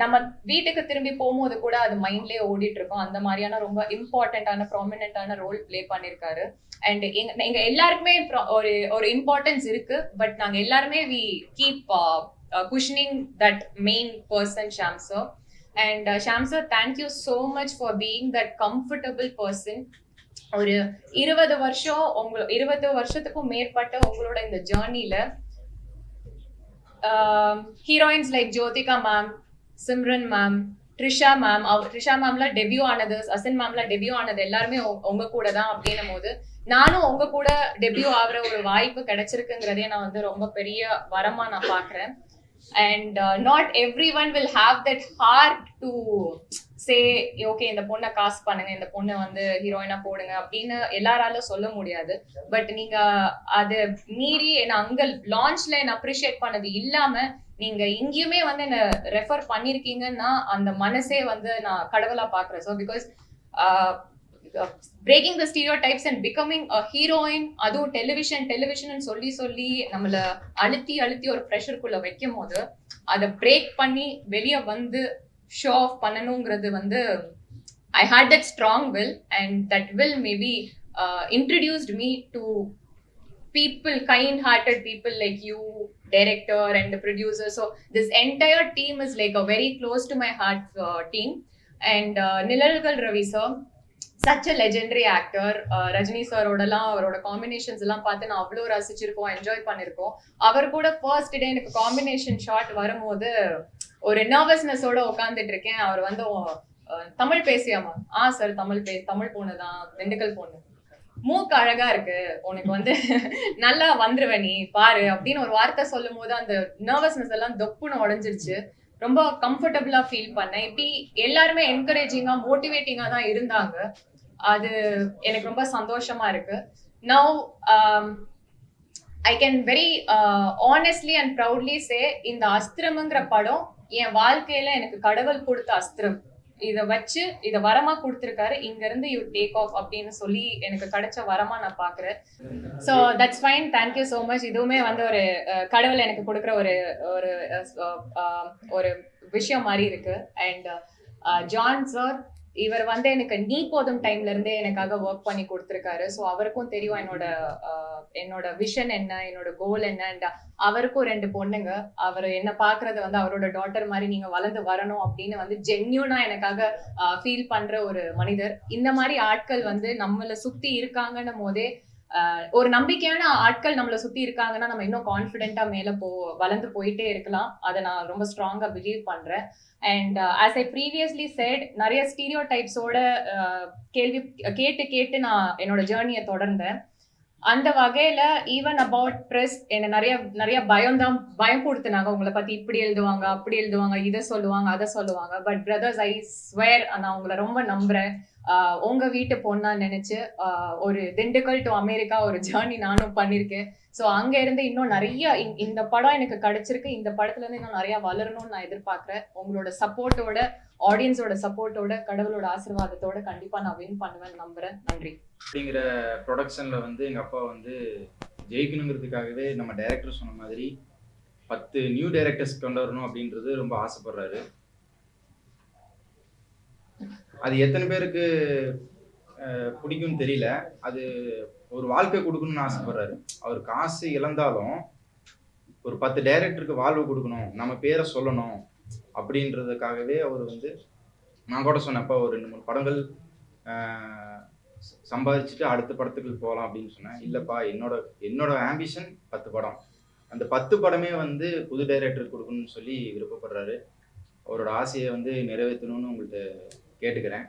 நம்ம வீட்டுக்கு திரும்பி போகும்போது கூட அது மைண்ட்லயே ஓடிட்டு இருக்கோம். அந்த மாதிரியான ரொம்ப இம்பார்ட்டன்டான ப்ராமினென்டான ரோல் பிளே பண்ணிருக்காரு. அண்ட் எங்க எல்லாருக்குமே ஒரு இம்பார்ட்டன்ஸ் இருக்கு, பட் நாங்க எல்லாருமே we keep cushioning that main person Sham sir. And Sham sir, thank you so much for being that comfortable person. ஒரு 20 வருஷத்துக்கும் மேற்பட்ட உங்களோட இந்த ஜேர்னில heroines like Jyothika ma'am, Simran ma'am, Trisha மேம்ல டெபியூ ஆனது, அசின் மேம்ல டெபியூ ஆனது எல்லாருமே உங்க கூட தான். அப்படின்னும் போது நானும் உங்க கூட டெபியூ ஆகிற ஒரு வாய்ப்பு கிடைச்சிருக்குங்கிறதே நான் வந்து ரொம்ப பெரிய வரமா நான் பாக்குறேன். And not every one will have that heart to say okay இந்த பொண்ணை காஸ்ட் பண்ணுங்க, இந்த பொண்ணை வந்து ஹீரோயினா போடுங்க அப்படின்னு எல்லாராலும் சொல்ல முடியாது. பட் நீங்க அது மீறி என்ன அங்க லான்ச்ல என்ன அப்ரிஷியேட் பண்ணது இல்லாம நீங்க இங்கேயுமே வந்து என்ன ரெஃபர் பண்ணிருக்கீங்கன்னா அந்த மனசே வந்து நான் கடவுளா பாக்குறேன். So because breaking the stereotypes and becoming a heroine, அதுவும் டெலிவிஷன் சொல்லி நம்மள அழுத்தி ஒரு ப்ரெஷருக்குள்ள வைக்கும் போது அதை பிரேக் பண்ணி வெளியே வந்து ஷோ ஆஃப் பண்ணணுங்கிறது வந்து I hate that strong will, and that will maybe introduced me to people, kind-hearted people like you, director and the producer. So this entire team is like a very close to my heart team. And Nilalgal Ravi sir, such a legendary actor. Rajini sir ஓடலாம் அவரோட combinations எல்லாம் பார்த்து நான் அவ்வளோ ரசிச்சிருக்கோம், enjoy பண்ணிருக்கோம். அவர் கூட first day எனக்கு combination shot வரும்போது ஒரு நர்வஸ்னஸோட உட்காந்துட்டு இருக்கேன். அவர் வந்து தமிழ் பேசியாமா? சார் தமிழ் பொண்ணு தான், திண்டுக்கல் பொண்ணு, மூக்கு அழகா இருக்கு, உனக்கு வந்து நல்லா வந்துருவ நீ பாரு அப்படின்னு ஒரு வார்த்தை சொல்லும் போது அந்த நர்வஸ்னஸ் எல்லாம் தொப்புன்னு உடஞ்சிருச்சு. ரொம்ப கம்ஃபர்டபுளா ஃபீல் பண்ணேன். இப்படி எல்லாருமே என்கரேஜிங்கா மோட்டிவேட்டிங்கா தான் இருந்தாங்க. அது எனக்கு ரொம்ப சந்தோஷமா இருக்கு. Now I can very honestly and proudly say, இந்த அஸ்திரம்ங்கிற படம் என் வாழ்க்கையில எனக்கு கடவுள் கொடுத்த அஸ்திரம். இதை வரமா கொடுத்திருக்காரு, இங்க இருந்து யூ டேக் ஆஃப் அப்படின்னு சொல்லி எனக்கு கிடைச்ச வரமா நான் பாக்குறேன். So that's fine, thank you so much. இதுவுமே வந்து ஒரு கடவுள் எனக்கு கொடுக்குற ஒரு விஷயம் மாதிரி இருக்கு. அண்ட் ஜான் சார், இவர் வந்து எனக்கு நீ போதும் டைம்ல இருந்தே எனக்காக ஒர்க் பண்ணி கொடுத்துருக்காரு. ஸோ அவருக்கும் தெரியும் என்னோட விஷன் என்ன, என்னோட கோல் என்ன. அண்ட் அவருக்கும் 2 பொண்ணுங்க. அவர் என்ன பாக்குறது வந்து அவரோட டாட்டர் மாதிரி நீங்க வளர்ந்து வரணும் அப்படின்னு வந்து ஜென்யூனா எனக்காக ஃபீல் பண்ற ஒரு மனிதர். இந்த மாதிரி ஆட்கள் வந்து நம்மளை சுத்தி இருக்காங்கன்னும் போதே ஒரு நம்பிக்கையான ஆட்கள் நம்மளை சுத்தி இருக்காங்கன்னா நம்ம இன்னும் கான்ஃபிடென்ட்டா மேல வளர்ந்து போயிட்டே இருக்கலாம். அதை நான் ரொம்ப ஸ்ட்ராங்கா பிலீவ் பண்றேன். And as I previously set, நிறைய ஸ்டீரியோ டைப்ஸோட கேள்வி கேட்டு நான் என்னோட ஜேர்னியை தொடர்ந்தேன். அந்த வகையில ஈவன் அபவுட் ப்ரெஸ் என்ன நிறைய பயம் கொடுத்துனாங்க. உங்களை பத்தி இப்படி எழுதுவாங்க, அப்படி எழுதுவாங்க, இதை சொல்லுவாங்க, அதை சொல்லுவாங்க. பட் பிரதர்ஸ், ஐ ஸ்வேர் நான் உங்களை ரொம்ப நம்புறேன். உங்க வீட்டு பொண்ணா நினைச்சு ஒரு திண்டுக்கல் டு அமெரிக்கா ஒரு ஜேர்னி நானும் பண்ணிருக்கேன். ஸோ அங்க இருந்து இன்னும் நிறைய இந்த படம் எனக்கு கிடைச்சிருக்கு. இந்த படத்துல இருந்து இன்னும் நிறைய வளரணும்னு நான் எதிர்பார்க்கிறேன். உங்களோட சப்போர்ட்டோட, ஆடியன்ஸோட சப்போர்ட்டோட, கடவுளோட ஆசீர்வாதத்தோட கண்டிப்பா நான் வின் பண்ணுவேன் நம்புறேன். நன்றி. அப்படிங்கிற ப்ரொடக்ஷன்ல வந்து எங்க அப்பா வந்து ஜெயிக்கணுங்கிறதுக்காகவே நம்ம டைரக்டர் சொன்ன மாதிரி 10 நியூ டைரக்டர்ஸ் கொண்டு வரணும் அப்படின்றது ரொம்ப ஆசைப்படுறாரு. அது எத்தனை பேருக்கு பிடிக்கும்னு தெரியல. அது ஒரு வாழ்க்கை கொடுக்கணும்னு ஆசைப்படுறாரு. அவர் காசு இழந்தாலும் ஒரு 10 டைரக்டருக்கு வாழ்வு கொடுக்கணும், நம்ம பேரை சொல்லணும் அப்படின்றதுக்காகவே அவர் வந்து, நான் கூட சொன்னப்ப ஒரு 2-3 படங்கள் சம்பாதிச்சுட்டு அடுத்த படத்துக்கு போகலாம் அப்படின்னு சொன்னேன். இல்லைப்பா, என்னோட ஆம்பிஷன் 10 படம். அந்த 10 படமே வந்து புது டைரக்டருக்கு கொடுக்கணும்னு சொல்லி விருப்பப்படுறாரு. அவரோட ஆசையை வந்து நிறைவேற்றணும்னு உங்கள்கிட்ட கேட்டுக்கிறேன்.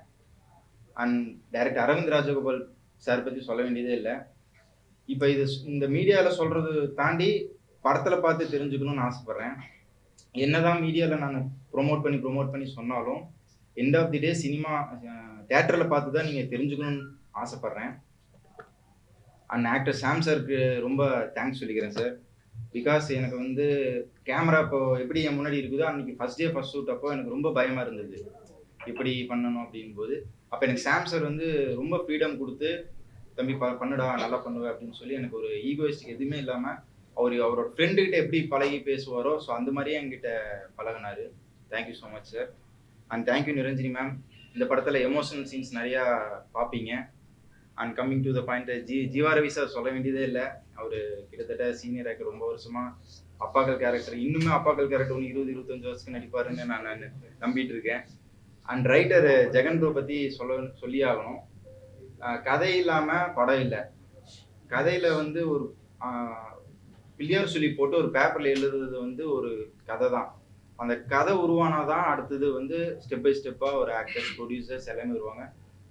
And director Aravind Rajagopal sir பற்றி சொல்ல வேண்டியதே இல்லை. இப்போ இந்த மீடியாவில் சொல்கிறது தாண்டி படத்தில் பார்த்து தெரிஞ்சுக்கணும்னு ஆசைப்பட்றேன். என்னதான் மீடியாவில் நான் ப்ரொமோட் பண்ணி சொன்னாலும் end of the day cinema தேட்டரில் பார்த்து தான் நீங்கள் தெரிஞ்சுக்கணும்னு ஆசைப்பட்றேன். அண்ட் ஆக்டர் சாம் சாருக்கு ரொம்ப தேங்க்ஸ் சொல்லிக்கிறேன் சார். பிகாஸ் எனக்கு வந்து கேமரா இப்போ எப்படி என் முன்னாடி இருக்குதோ அன்றைக்கி ஃபஸ்ட் டே ஃபஸ்ட் ஷூட் அப்போ எனக்கு ரொம்ப பயமாக இருந்தது இப்படி பண்ணணும் அப்படிங்கும்போது. அப்போ எனக்கு சாம் சார் வந்து ரொம்ப ஃப்ரீடம் கொடுத்து தம்பி பண்ணுடா நல்லா பண்ணுவேன் அப்படின்னு சொல்லி எனக்கு ஒரு ஈகோயிஸ்டிக் எதுவுமே இல்லாமல் அவரோட ஃப்ரெண்டுக்கிட்ட எப்படி பழகி பேசுவாரோ ஸோ அந்த மாதிரியே என்கிட்ட பழகினார். Thank you so much sir. And thank you Niranjini ma'am. இந்த படத்தில் எமோஷனல் சீன்ஸ் நிறையா பார்ப்பீங்க. And coming to the point, Jeeva Ravi sir சொல்ல வேண்டியதே இல்லை. அவர் கிட்டத்தட்ட சீனியர் ஆக்டர், ரொம்ப வருஷமாக அப்பாக்கள் கேரக்டர், இன்னுமே அப்பாக்கள் கேரக்டர் ஒன்று 20-25 வருஷத்துக்கு நடிப்பாருன்னு நான் நம்பிட்டு இருக்கேன். அண்ட் ரைட்டர் ஜெகன் ப்ரோ பற்றி சொல்லி ஆகணும். கதை இல்லாமல் படம் இல்லை. கதையில் வந்து ஒரு பிள்ளையார் சொல்லி போட்டு ஒரு பேப்பரில் எழுதுறது வந்து ஒரு கதை தான். அந்த கதை உருவானாதான் அடுத்தது வந்து ஸ்டெப் பை ஸ்டெப்பாக ஒரு ஆக்டர்ஸ், ப்ரொடியூசர்ஸ் எல்லாமே வருவாங்க.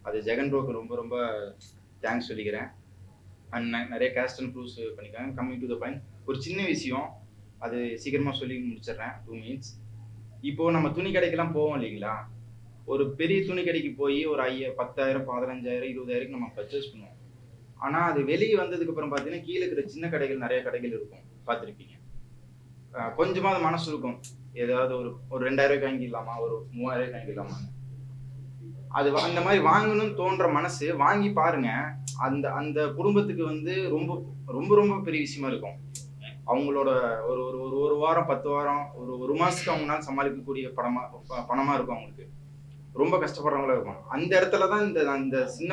அது ஜெகன் ப்ரோக்கு ரொம்ப ரொம்ப தேங்க்ஸ் சொல்லிக்கிறேன். அண்ட் நிறைய கேஸ்ட் அண்ட் ப்ரூவ்ஸ் பண்ணிக்காங்க. கம்மிங் டு த பாயிண்ட், ஒரு சின்ன விஷயம் அது சீக்கிரமாக சொல்லி முடிச்சிடுறேன், 2 minutes. இப்போது நம்ம துணி கடைக்கெல்லாம் போவோம் இல்லைங்களா, ஒரு பெரிய துணி கடைக்கு போய் ஒரு 10,000, 15,000, 20,000 நம்ம பர்ச்சேஸ் பண்ணுவோம். ஆனால் அது வெளியே வந்ததுக்கப்புறம் பார்த்தீங்கன்னா கீழே இருக்கிற சின்ன கடைகள், நிறைய கடைகள் இருக்கும், பார்த்துருப்பீங்க. கொஞ்சமாக மனசு இருக்கும், ஏதாவது ஒரு 2,000 வாங்கிடலாமா, ஒரு 3,000 வாங்கிடலாமா. அது அந்த மாதிரி வாங்கணும்னு தோன்ற மனசு வாங்கி பாருங்க. அந்த அந்த குடும்பத்துக்கு வந்து ரொம்ப ரொம்ப ரொம்ப பெரிய விஷயமா இருக்கும். அவங்களோட ஒரு ஒரு ஒரு வாரம், 10 வாரம், ஒரு மாதத்துக்கு அவங்களால சமாளிக்கக்கூடிய பணமாக இருக்கும். அவங்களுக்கு ரொம்ப கஷ்டப்படுறவங்களா இருக்கும். அந்த இடத்துல தான் அந்த சின்ன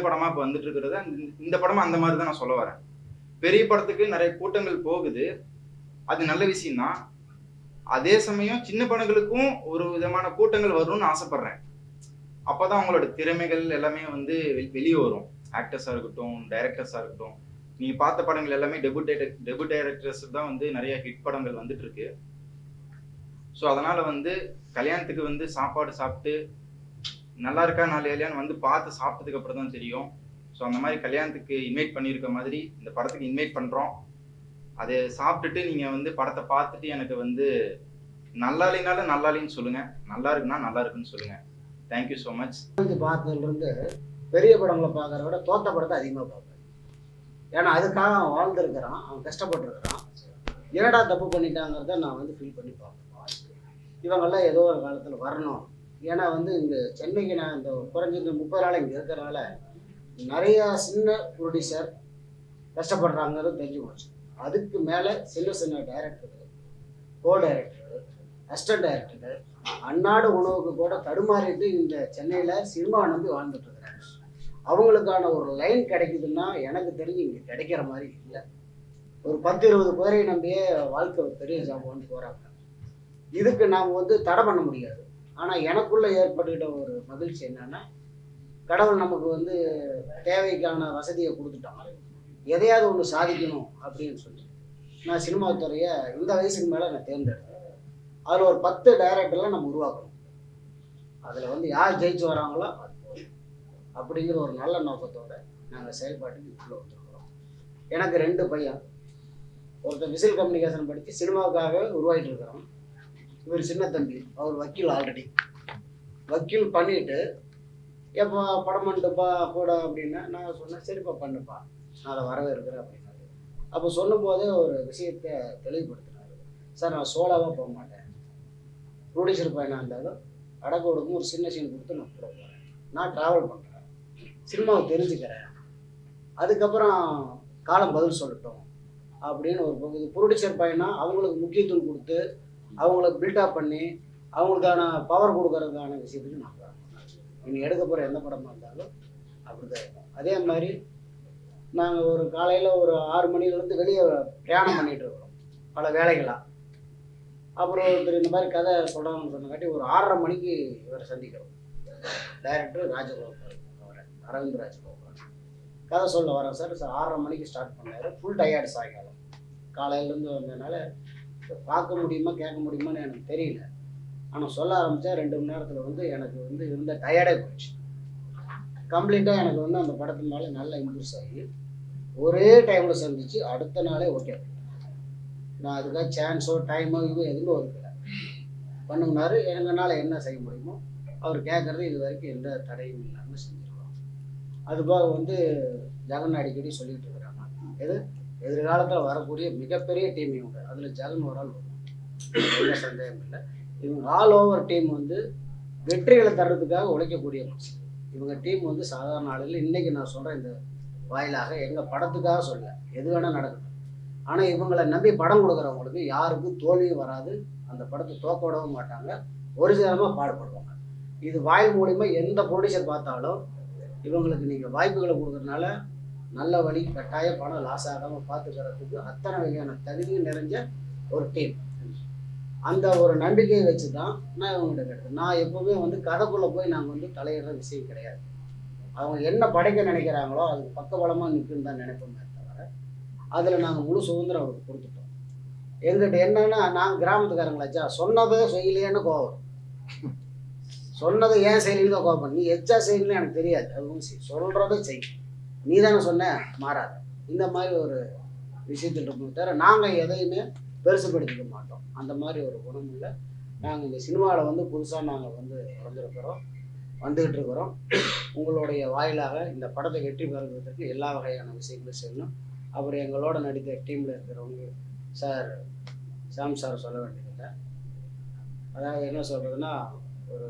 படமாக இப்போ வந்துட்டு இருக்கிறது. இந்த படமாக அந்த மாதிரி தான் நான் சொல்ல வரேன். பெரிய படத்துக்கு நிறைய கூட்டங்கள் போகுது, அது நல்ல விஷயம்தான். அதே சமயம் சின்ன படங்களுக்கும் ஒரு விதமான கூட்டங்கள் வரும்னு ஆசைப்படுறேன். அப்போதான் அவங்களோட திறமைகள் எல்லாமே வந்து வெளியே வரும். ஆக்டர்ஸாக இருக்கட்டும், டைரக்டர்ஸாக இருக்கட்டும். நீங்கள் பார்த்த படங்கள் எல்லாமே டெபுட் டைரக்டர்ஸ் தான் வந்து நிறைய ஹிட் படங்கள் வந்துட்டு இருக்கு. ஸோ அதனால் வந்து கல்யாணத்துக்கு வந்து சாப்பாடு சாப்பிட்டு நல்லா இருக்கா நல்லா இல்லையான்னு வந்து பார்த்து சாப்பிட்டதுக்கு அப்புறம் தான் தெரியும். ஸோ அந்த மாதிரி கல்யாணத்துக்கு இன்வைட் பண்ணியிருக்க மாதிரி இந்த படத்துக்கு இன்வைட் பண்ணுறோம். அதை சாப்பிட்டுட்டு நீங்கள் வந்து படத்தை பார்த்துட்டு எனக்கு வந்து நல்லா இல்லைனாலும் நல்லா இல்லைன்னு சொல்லுங்கள், நல்லா இருக்குன்னா நல்லா இருக்குன்னு சொல்லுங்கள். Thank you so much. பார்த்ததுலேருந்து பெரிய படங்களை பார்க்குறத விட தோத்த படத்தை அதிகமாக பார்ப்பேன். ஏன்னா அதுக்காக அவன் வாழ்ந்துருக்கிறான், அவன் கஷ்டப்பட்டுருக்கிறான். என்னடா தப்பு பண்ணிட்டாங்கிறத நான் வந்து ஃபீல் பண்ணி பார்ப்பேன். இவங்கெல்லாம் ஏதோ ஒரு காலத்தில் வரணும். ஏன்னா வந்து இங்கே சென்னைக்கு நான் இந்த குறைஞ்சது 30 நாள் இங்கே இருக்கிறனால நிறையா சின்ன ப்ரொடியூசர் கஷ்டப்படுறாங்கிறது தெரிஞ்சு போச்சு. அதுக்கு மேலே சின்ன டைரக்டர்கள், கோ டைரக்டர்கள், அசிஸ்டன்ட் டைரக்டர்கள் அன்னாடு உணவுக்கு கூட தடுமாறிட்டு இந்த சென்னையில் சினிமாவை நம்பி வாழ்ந்துட்டு இருக்கிறாங்க. அவங்களுக்கான ஒரு லைன் கிடைக்குதுன்னா எனக்கு தெரிஞ்சு இங்கே கிடைக்கிற மாதிரி இல்லை. ஒரு 10-20 பேரை நம்பியே வாழ்க்கை பெரிய ஜாமான்னு போகிறாங்க. இதுக்கு நாம் வந்து தடை பண்ண முடியாது. ஆனால் எனக்குள்ளே ஏற்பட்டுக்கிட்ட ஒரு மகிழ்ச்சி என்னன்னா, கடவுள் நமக்கு வந்து தேவைக்கான வசதியை கொடுத்துட்டாங்க, எதையாவது ஒன்று சாதிக்கணும் அப்படின்னு சொல்லி நான் சினிமா துறையை இந்த வயசுக்கு மேலே நான் தேர்ந்தெடுத்தேன். அதில் ஒரு 10 டைரக்டர்லாம் நம்ம உருவாக்கணும். அதில் வந்து யார் ஜெயிச்சு வராங்களோ அது போதும் அப்படிங்கிற ஒரு நல்ல நோக்கத்தோடு நாங்கள் செயல்பாட்டுக்கு இப்படி வந்துருக்கிறோம். எனக்கு 2 பையன். ஒருத்தர் விசில் கம்யூனிகேஷன் படித்து சினிமாவுக்காக உருவாகிட்டு இருக்கிறோம். இவர் சின்ன தம்பி, அவர் வக்கீல், ஆல்ரெடி வக்கீல் பண்ணிட்டு எப்போ படம் பண்ணிட்டுப்பா கூட அப்படின்னா நான் சொன்னேன், சரிப்பா பண்ணுப்பா, நான் அதை வரவேற்கிறேன் அப்படின்னாரு. அப்போ சொல்லும் போதே ஒரு விஷயத்தை தெளிவுபடுத்தினார். சார் நான் சோலாவாக போக மாட்டேன், ப்ரொடியூசர் பையனாக இருந்தாலும் அடக்க ஒடுக்கும் ஒரு சின்ன சீன் கொடுத்து நான் போட போகிறேன், நான் ட்ராவல் பண்ணுறேன், சினிமாவை தெரிஞ்சுக்கிறேன், அதுக்கப்புறம் காலம் பதில் சொல்லட்டும் அப்படின்னு ஒரு பகுதி. ப்ரொடியூசர் பையனா அவங்களுக்கு முக்கியத்துவம் கொடுத்து அவங்கள பில்டப் பண்ணி அவங்களுக்கான பவர் கொடுக்கறதுக்கான விஷயத்துக்கு நான் போகிறேன். நீங்கள் எடுக்க போகிற எந்த படமாக இருந்தாலும் அப்படி தான் இருக்கும். அதே மாதிரி நாங்கள் ஒரு காலையில் ஒரு 6 மணிலேருந்து வெளியே பிரயாணம் பண்ணிகிட்டு இருக்கிறோம் பல வேலைகளாக. அப்புறம் ஒருத்தர் இந்த மாதிரி கதை சொல்கிறாங்கன்னு சொன்னங்காட்டி ஒரு 6:30 மணிக்கு இவரை சந்திக்கிறோம். டைரக்டர் ராஜகோபால், அவரை அரவிந்த் ராஜகோபால். கதை சொல்ல வரேன் சார் 6:30 மணிக்கு ஸ்டார்ட் பண்ணார். ஃபுல் டயர்டு சாயங்காலம் காலையிலேருந்து வந்ததுனால பார்க்க முடியுமா கேட்க முடியுமான்னு எனக்கு தெரியல. ஆனால் சொல்ல ஆரம்பித்தா 2 மணி நேரத்தில் வந்து எனக்கு வந்து இருந்த டயர்டே போயிடுச்சு. கம்ப்ளீட்டாக எனக்கு வந்து அந்த படத்து மேலே நல்லா இம்ப்ரூஸ் ஆகி ஒரே டைமில் சந்திச்சு அடுத்த நாளே ஓகே. நான் அதுக்காக சான்ஸோ டைமோ இதுவும் எதுவும் ஒதுக்கலை. பண்ணுங்கனாரு. எங்களால் என்ன செய்ய முடியுமோ அவர் கேட்குறது இது வரைக்கும் எந்த தடையும் இல்லாமல் செஞ்சுருக்கோம். அதுபோக வந்து ஜெகன் அடிக்கடி சொல்லிகிட்டு இருக்கிறாங்க, எதிர்காலத்தில் வரக்கூடிய மிகப்பெரிய டீம் இவங்க. அதில் ஜெகன் ஒரு ஆள் வரும், எந்த சந்தேகம் இல்லை. இவங்க ஆல் ஓவர் டீம் வந்து வெற்றிகளை தர்றதுக்காக உழைக்கக்கூடிய மனுஷன். இவங்க டீம் வந்து சாதாரண ஆளுகள். இன்றைக்கி நான் சொல்கிறேன் இந்த வாயிலாக, எங்கள் படத்துக்காக சொல்ல, எது வேணால் நடக்கணும். ஆனால் இவங்களை நம்பி படம் கொடுக்குறவங்களுக்கு யாருக்கும் தோல்வியும் வராது, அந்த படத்தை தோக்க விடவும் மாட்டாங்க, ஒரிஜினலாக பாடுபடுவாங்க. இது வாயில் மூலிமா எந்த ப்ரொடியூசர் பார்த்தாலும் இவங்களுக்கு நீங்கள் வாய்ப்புகளை கொடுக்குறதுனால நல்ல வழி கட்டாய பணம் லாஸ் ஆகாமல் பார்த்துக்கிறதுக்கு அத்தனை வகையான தகுதியும் நிறைஞ்ச ஒரு டீம். அந்த ஒரு நம்பிக்கையை வச்சு தான் நான் இவங்ககிட்ட கேட்டேன். நான் எப்போவுமே வந்து கதைக்குள்ளே போய் நாங்கள் வந்து தலையிடுற விஷயம் கிடையாது. அவங்க என்ன படைக்க நினைக்கிறாங்களோ அதுக்கு பக்கபலமாக நிற்குன்னு தான் நினைப்போமே தவிர அதில் நாங்கள் முழு சுதந்திரம் அவருக்கு கொடுத்துட்டோம். எங்கிட்ட என்னன்னா, நாங்கள் கிராமத்துக்காரங்களாச்சா, சொன்னதே செய்யலையேன்னு கோவம். சொன்னதை ஏன் செய்யலன்னு தான் கோவம். நீ எச்சா செய்யணும்னு எனக்கு தெரியாது, அதுவும் சொல்கிறத செய், நீ தானே சொன்ன, மாறாது. இந்த மாதிரி ஒரு விஷயத்தில் இருக்கணும் தவிர நாங்கள் எதையுமே பெருசுப்படுத்திக்க மாட்டோம். அந்த மாதிரி ஒரு குணம் இல்லை. நாங்கள் இந்த சினிமாவில் வந்து புதுசாக நாங்கள் வந்து வந்துகிட்டு இருக்கிறோம். உங்களுடைய வாயிலாக இந்த படத்தை வெற்றி பெறுவதற்கு எல்லா வகையான விஷயங்களும் செய்யணும். அப்புறம் எங்களோட நடித்த டீமில் இருக்கிறவங்க சார் சாம் சார் சொல்ல வேண்டியதில்லை. அதாவது என்ன சொல்கிறதுனா, ஒரு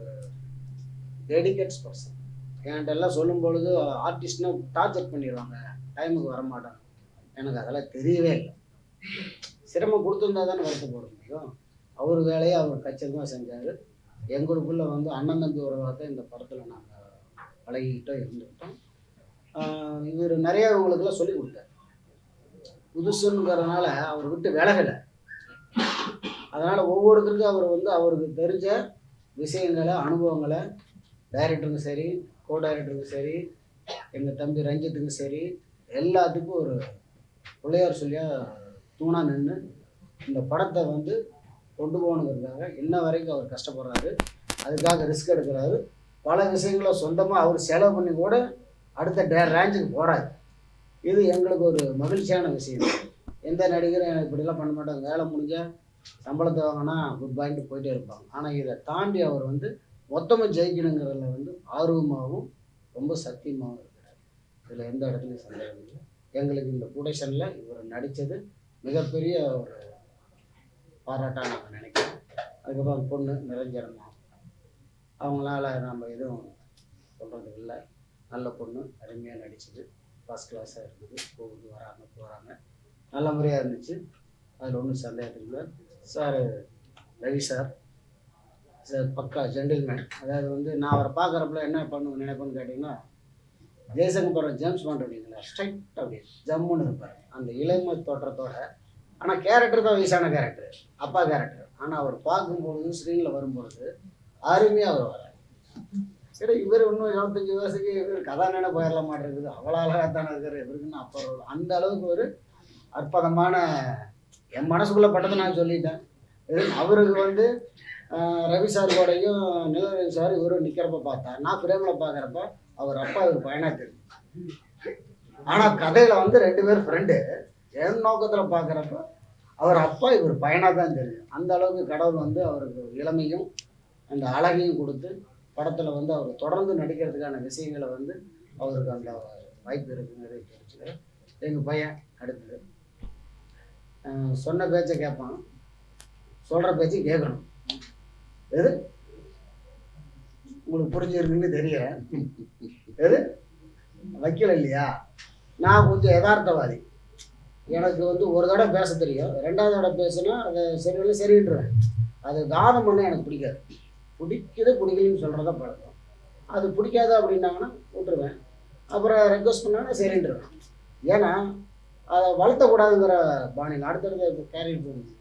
டெடிகேட்ஸ் பர்சன். என்கிட்ட எல்லாம் சொல்லும் பொழுது ஆர்டிஸ்ட்னா டார்ச்சர் பண்ணிடுவாங்க, டைமுக்கு வரமாட்டாங்க. எனக்கு அதெல்லாம் தெரியவே இல்லை. சிரமம் கொடுத்துருந்தா தானே வருத்தப்பட முடியும். அவர் வேலையை அவர் கச்சிதமாக செஞ்சார். எங்களுக்குள்ளே வந்து அண்ணன் தம்பி உறவாக தான் இந்த படத்தில் நாங்கள் பழகிக்கிட்டோம், இருந்துக்கிட்டோம். இவர் நிறையா இவங்களுக்கெல்லாம் சொல்லி கொடுத்தார். புதுசுங்கிறதுனால அவர் விட்டு விலகலை. அதனால் ஒவ்வொருத்தருக்கும் அவர் வந்து அவருக்கு தெரிஞ்ச விஷயங்களை, அனுபவங்களை, டைரக்டருக்கும் சரி, கோ டைரக்டருக்கும் சரி, எங்கள் தம்பி ரஞ்சித்துக்கும் சரி, எல்லாத்துக்கும் ஒரு பிள்ளையார் சொல்லியாக தூணாக நின்று இந்த படத்தை வந்து கொண்டு போகணுங்கிறதுக்காக இன்ன வரைக்கும் அவர் கஷ்டப்படுறாரு. அதுக்காக ரிஸ்க் எடுக்கிறாரு. பல விஷயங்களை சொந்தமாக அவர் செலவு பண்ணி கூட அடுத்த ரேஞ்சுக்கு போகிறாரு. இது எங்களுக்கு ஒரு மகிழ்ச்சியான விஷயம். எந்த நடிகரும் எனக்கு இப்படிலாம் பண்ண மாட்டாங்க, வேலை முடிஞ்சால் சம்பளத்தை வாங்கினா குட் பாயிண்ட்டு போயிட்டே இருப்பாங்க. ஆனால் இதை தாண்டி அவர் வந்து மொத்தமாக ஜெயிக்கணுங்கிறதுல வந்து ஆர்வமாகவும் ரொம்ப சத்தியமாகவும் இருக்கிறார். இதில் எந்த இடத்துலையும் சந்தேகம் இல்லை. எங்களுக்கு இந்த ப்ரொடக்ஷனில் இவர் நடித்தது மிகப்பெரிய ஒரு பாராட்டாக நாங்கள் நினைக்கிறோம். அதுக்கப்புறம் பொண்ணு நிரஞ்சனமா, அவங்களால நம்ம எதுவும் சொல்கிறது இல்லை. நல்ல பொண்ணு, அருமையாக நடிச்சது, ஃபஸ்ட் கிளாஸாக இருக்குது. போகுது, போகிறாங்க, நல்ல முறையாக இருந்துச்சு. அதில் ஒன்றும் சந்தேகம் இல்லை. சார் ரவி சார் பக்கா ஜென்டில்மேன். அதாவது வந்து நான் அவரை பார்க்குறப்பல என்ன நினைப்பேன்னு கேட்டிங்கன்னா, ஜெய்சங்கர் ஜேம்ஸ் பாண்ட் அப்படிங்களா, ஸ்ட்ரைட் அப்படி ஜம்முன்னு இருப்பார் அந்த இளமை தோற்றத்தோட. ஆனால் கேரக்டர் தான் வயசான கேரக்டர், அப்பா கேரக்டர். ஆனால் அவர் பார்க்கும்பொழுது ஸ்க்ரீனில் வரும்பொழுது அருமையாக அவர் வரார். சரி, இவர் இன்னும் 25 வயசுக்கு இவர் கதாநாயகனா போயிடலாம் மாட்டேங்குது, அவ்வளோ அழகாக தானே இருக்கார் இவருக்குன்னு அப்போ அந்த அளவுக்கு ஒரு அற்புதமான என் மனசுக்குள்ளே பட்டதை நான் சொல்லிட்டேன். அவருக்கு வந்து ரவி சார் கூடையும் நிலரவி சார் இவரும் நிற்கிறப்ப பார்த்தா, நான் பிரேமில் பார்க்குறப்ப அவர் அப்பா இவர் பையனாக தெரியும். ஆனால் கதையில் வந்து 2 பேர் ஃப்ரெண்டு. என் நோக்கத்தில் பார்க்குறப்ப அவர் அப்பா இவர் பையனாக தான் தெரியும். அந்த அளவுக்கு கடவுள் வந்து அவருக்கு இளமையும் அந்த அழகையும் கொடுத்து படத்தில் வந்து அவர் தொடர்ந்து நடிக்கிறதுக்கான விஷயங்களை வந்து அவருக்கு அந்த வாய்ப்பு இருக்குங்கிறத தெரிஞ்சுக்கிறேன். எங்கள் பையன் அடுத்தது சொன்ன பேச்சை கேட்பான், சொல்கிற பேச்சு கேட்கணும். எது உங்களுக்கு புரிஞ்சிருக்குன்னு தெரியல. எது வைக்கல இல்லையா? நான் கொஞ்சம் யதார்த்தவாதி. எனக்கு வந்து ஒரு தடவை பேச தெரியும், 2வது தடவை பேசுனா அதை சரியில்லை சரின்றுவேன். அது வாதம் பண்ண எனக்கு பிடிக்காது. பிடிக்கலன்னு சொல்கிறத பழக்கம். அது பிடிக்காது அப்படின்னாங்கன்னா விட்டுருவேன். அப்புறம் ரெக்வஸ்ட் பண்ணாங்கன்னா சரின்றுவேன். ஏன்னா அதை வளர்த்தக்கூடாதுங்கிற பாணியில் அடுத்தடுத்து கேரியர் போகணும்.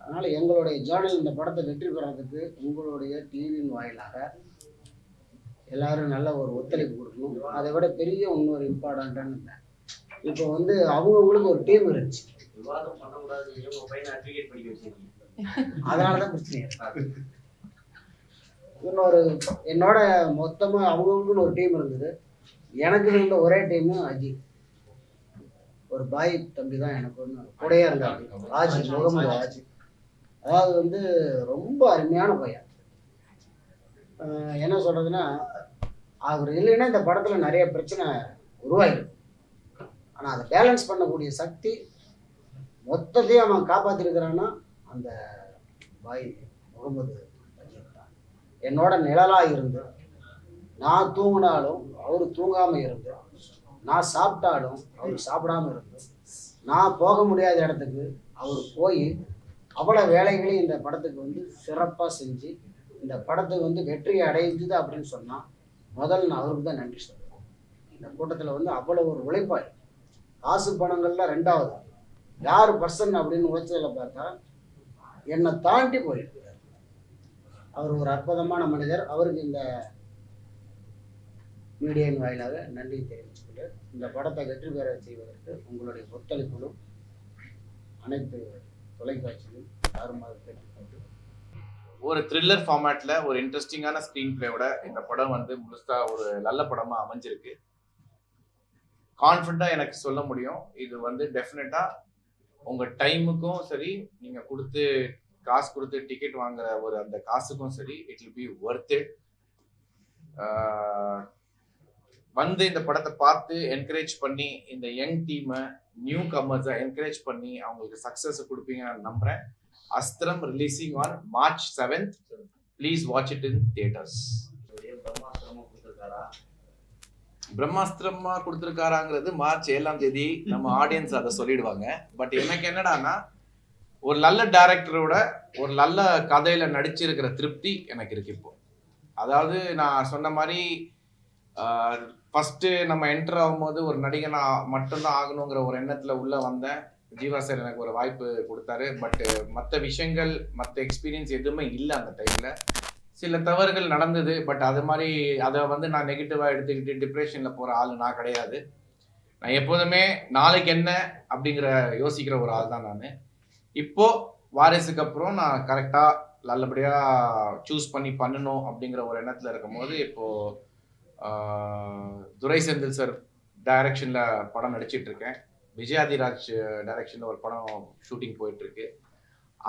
அதனால் எங்களுடைய ஜேர்னல் இந்த படத்தை வெற்றி பெறதுக்கு உங்களுடைய டிவியின் வாயிலாக எல்லோரும் நல்ல ஒரு ஒத்துழைப்பு கொடுக்கணும். அதை விட பெரிய இன்னொரு இம்பார்ட்டண்ட்டான இல்லை, இப்போ வந்து அவங்கவுங்களுக்கு ஒரு டீம் இருந்துச்சு. விவாதம் பண்ணக்கூடாது, அதனால தான் பிரச்சனை. இன்னொரு என்னோட மொத்தமாக அவங்களுக்குன்னு ஒரு டீம் இருந்தது. எனக்கு இருந்த ஒரே டீமு அஜித். ஒரு பாய் தம்பி தான் எனக்கு ஒன்று கூடையே இருந்தாங்க, ஆஜி, முகமது ஆஜி. அதாவது வந்து ரொம்ப அருமையான பையன். என்ன சொல்கிறதுன்னா, அவர் இல்லைன்னா இந்த படத்தில் நிறைய பிரச்சனை உருவாயிடும். ஆனால் அதை பேலன்ஸ் பண்ணக்கூடிய சக்தி மொத்தத்தையும் அவன் காப்பாற்றிருக்கிறான்னா அந்த பாய் முகமது அஜித் தான். என்னோட நிழலாக இருந்து, நான் தூங்கினாலும் அவர் தூங்காமல் இருந்து, நான் சாப்பிட்டாலும் அவர் சாப்பிடாம இருந்து, நான் போக முடியாத இடத்துக்கு அவர் போய் அவ்வளோ வேலைகளையும் இந்த படத்துக்கு வந்து சிறப்பாக செஞ்சு இந்த படத்துக்கு வந்து வெற்றி அடைஞ்சுது அப்படின்னு சொன்னால் முதல்ல நான் அவருக்கு தான் நன்றி சொல்லுவேன். இந்த கூட்டத்தில் வந்து அவ்வளோ ஒரு உழைப்பாளி. காசு பணங்கள்ல ரெண்டாவது யார் பர்சன் அப்படின்னு உழைச்சதில் பார்த்தா என்னை தாண்டி போயிருக்கிறார். அவர் ஒரு அற்புதமான மனிதர். அவருக்கு இந்த மீடியின் வாயிலாக நன்றி தெரிவிச்சுக்கிட்டு இந்த படத்தை வெற்றி பெற செய்வதற்கு உங்களுடைய ஒத்துழைப்புகளும் அனைத்து தொலைக்காட்சியிலும் தாறுமாறு கேட்டுக்கொண்டு, ஒரு த்ரில்லர் ஃபார்மேட்ல ஒரு இன்ட்ரெஸ்டிங்கான ஸ்க்ரீன் பிளேயோட இந்த படம் வந்து முழுசா ஒரு நல்ல படமா அமைஞ்சிருக்கு. கான்ஃபிடண்டா எனக்கு சொல்ல முடியும், இது வந்து டெஃபினட்டா உங்க டைமுக்கும் சரி, நீங்க கொடுத்து காசு கொடுத்து டிக்கெட் வாங்குற ஒரு அந்த காசுக்கும் சரி, it will be worth it. வந்து இந்த படத்தை பார்த்து என்கரேஜ் பண்ணி இந்த யங் டீமை, நியூ கமர்ஸை என்கரேஜ் பண்ணி அவங்களுக்கு சக்ஸஸ் கொடுப்பீங்க நான் நம்புறேன். Asthiram releasing on March 7th. Please watch it in theatres. பிரம்மாஸ்திரமா கொடுத்துருக்காராங்கிறது March 7 நம்ம ஆடியன்ஸ் அதை சொல்லிடுவாங்க. பட் எனக்கு என்னடான்னா, ஒரு நல்ல டைரக்டரோட ஒரு நல்ல கதையில நடிச்சிருக்கிற திருப்தி எனக்கு இருக்கு இப்போ. அதாவது நான் சொன்ன மாதிரி ஃபர்ஸ்ட் நம்ம என்டர் ஆகும்போது ஒரு நடிகனா மட்டும்தான் ஆகணுங்கிற ஒரு எண்ணத்துல உள்ள வந்தேன். ஜீவா சார் எனக்கு ஒரு வாய்ப்பு கொடுத்தாரு. பட் மற்ற விஷயங்கள், மற்ற எக்ஸ்பீரியன்ஸ் எதுவுமே இல்லை அந்த டைம்ல. சில தவறுகள் நடந்தது. பட் அது மாதிரி அதை வந்து நான் நெகட்டிவாக எடுத்துக்கிட்டு டிப்ரெஷனில் போகிற ஆள் நான் கிடையாது. நான் எப்போதுமே நாளைக்கு என்ன அப்படிங்கிற யோசிக்கிற ஒரு ஆள் தான் நான். இப்போ வாரிசுக்கு அப்புறம் நான் கரெக்டாக நல்லபடியாக சூஸ் பண்ணி பண்ணணும் அப்படிங்கிற ஒரு எண்ணத்தில் இருக்கும் போது இப்போது துரை செந்தில் சார் டைரக்ஷனில் படம் நடிச்சிட்டு இருக்கேன். விஜயாதிராஜ் டைரக்ஷனில் ஒரு படம் ஷூட்டிங் போயிட்டுருக்கு.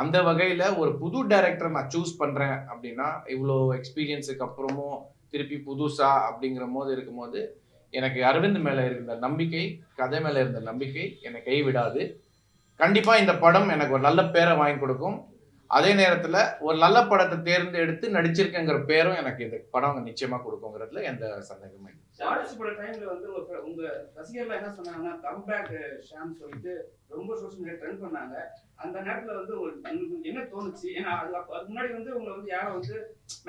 அந்த வகையில் ஒரு புது டைரக்டர் நான் சூஸ் பண்ணுறேன் அப்படின்னா, இவ்வளோ எக்ஸ்பீரியன்ஸுக்கு அப்புறமும் திருப்பி புதுசாக அப்படிங்கிற போது இருக்கும்போது எனக்கு அரவிந்த் மேலே இருந்த நம்பிக்கை, கதை மேலே இருந்த நம்பிக்கை என்னை கைவிடாது. கண்டிப்பாக இந்த படம் எனக்கு ஒரு நல்ல பேரை வாங்கி கொடுக்கும். அதே நேரத்தில் ஒரு நல்ல படத்தை தேர்ந்தெடுத்து நடிச்சிருக்கேங்கிற பேரும் எனக்கு இந்த படம் நிச்சயமாக கொடுக்குங்கிறதுல எந்த சந்தேகமே இல்லை. வாரிசு பட டைம்ல வந்து உங்க ரசிகர்லாம் என்ன சொன்னாங்கன்னா, கம்பேக் ஷாம் சொல்லிட்டு ரொம்ப சோஷியல் மீடியா ட்ரெண்ட் பண்ணாங்க. அந்த நேரத்துல வந்து உங்களுக்கு என்ன தோணுச்சு? ஏன்னா அதுக்கு முன்னாடி வந்து உங்களை வந்து யாரும் வந்து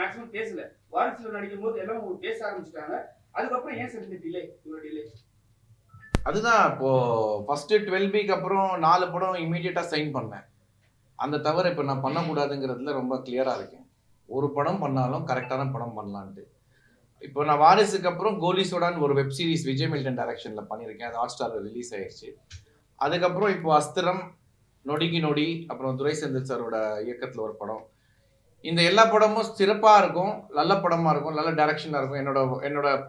மேக்ஸிமம் பேசல. வாரிசுல நடிக்கும் போது எல்லாம் உங்களுக்கு பேச ஆரம்பிச்சுட்டாங்க. அதுக்கப்புறம் ஏன் சார் இந்த டிலே, இவ்வளோ டிலே? அதுதான் இப்போ ஃபர்ஸ்ட் 12B அப்புறம் 4 படம் இமீடியட்டா சைன் பண்ணேன். அந்த தவிர இப்போ நான் பண்ணக்கூடாதுங்கிறதுல ரொம்ப கிளியரா இருக்கேன். ஒரு படம் பண்ணாலும் கரெக்டான படம் பண்ணலான்ட்டு. இப்போ நான் வாரிசுக்கு அப்புறம் கோலிசோடான்னு ஒரு வெப் சீரிஸ் விஜய் மில்டன் டைரக்ஷன்ல பண்ணியிருக்கேன். அது ஹாட்ஸ்டார்ல ரிலீஸ் ஆயிடுச்சு. அதுக்கப்புறம் இப்போ அஸ்திரம், நொடிக்கு நொடி, அப்புறம் துரை செந்தில் சாரோட இயக்கத்தில் ஒரு படம். இந்த எல்லா படமும் சிறப்பாக இருக்கும், நல்ல படமாக இருக்கும், நல்ல டைரக்ஷனாக இருக்கும்.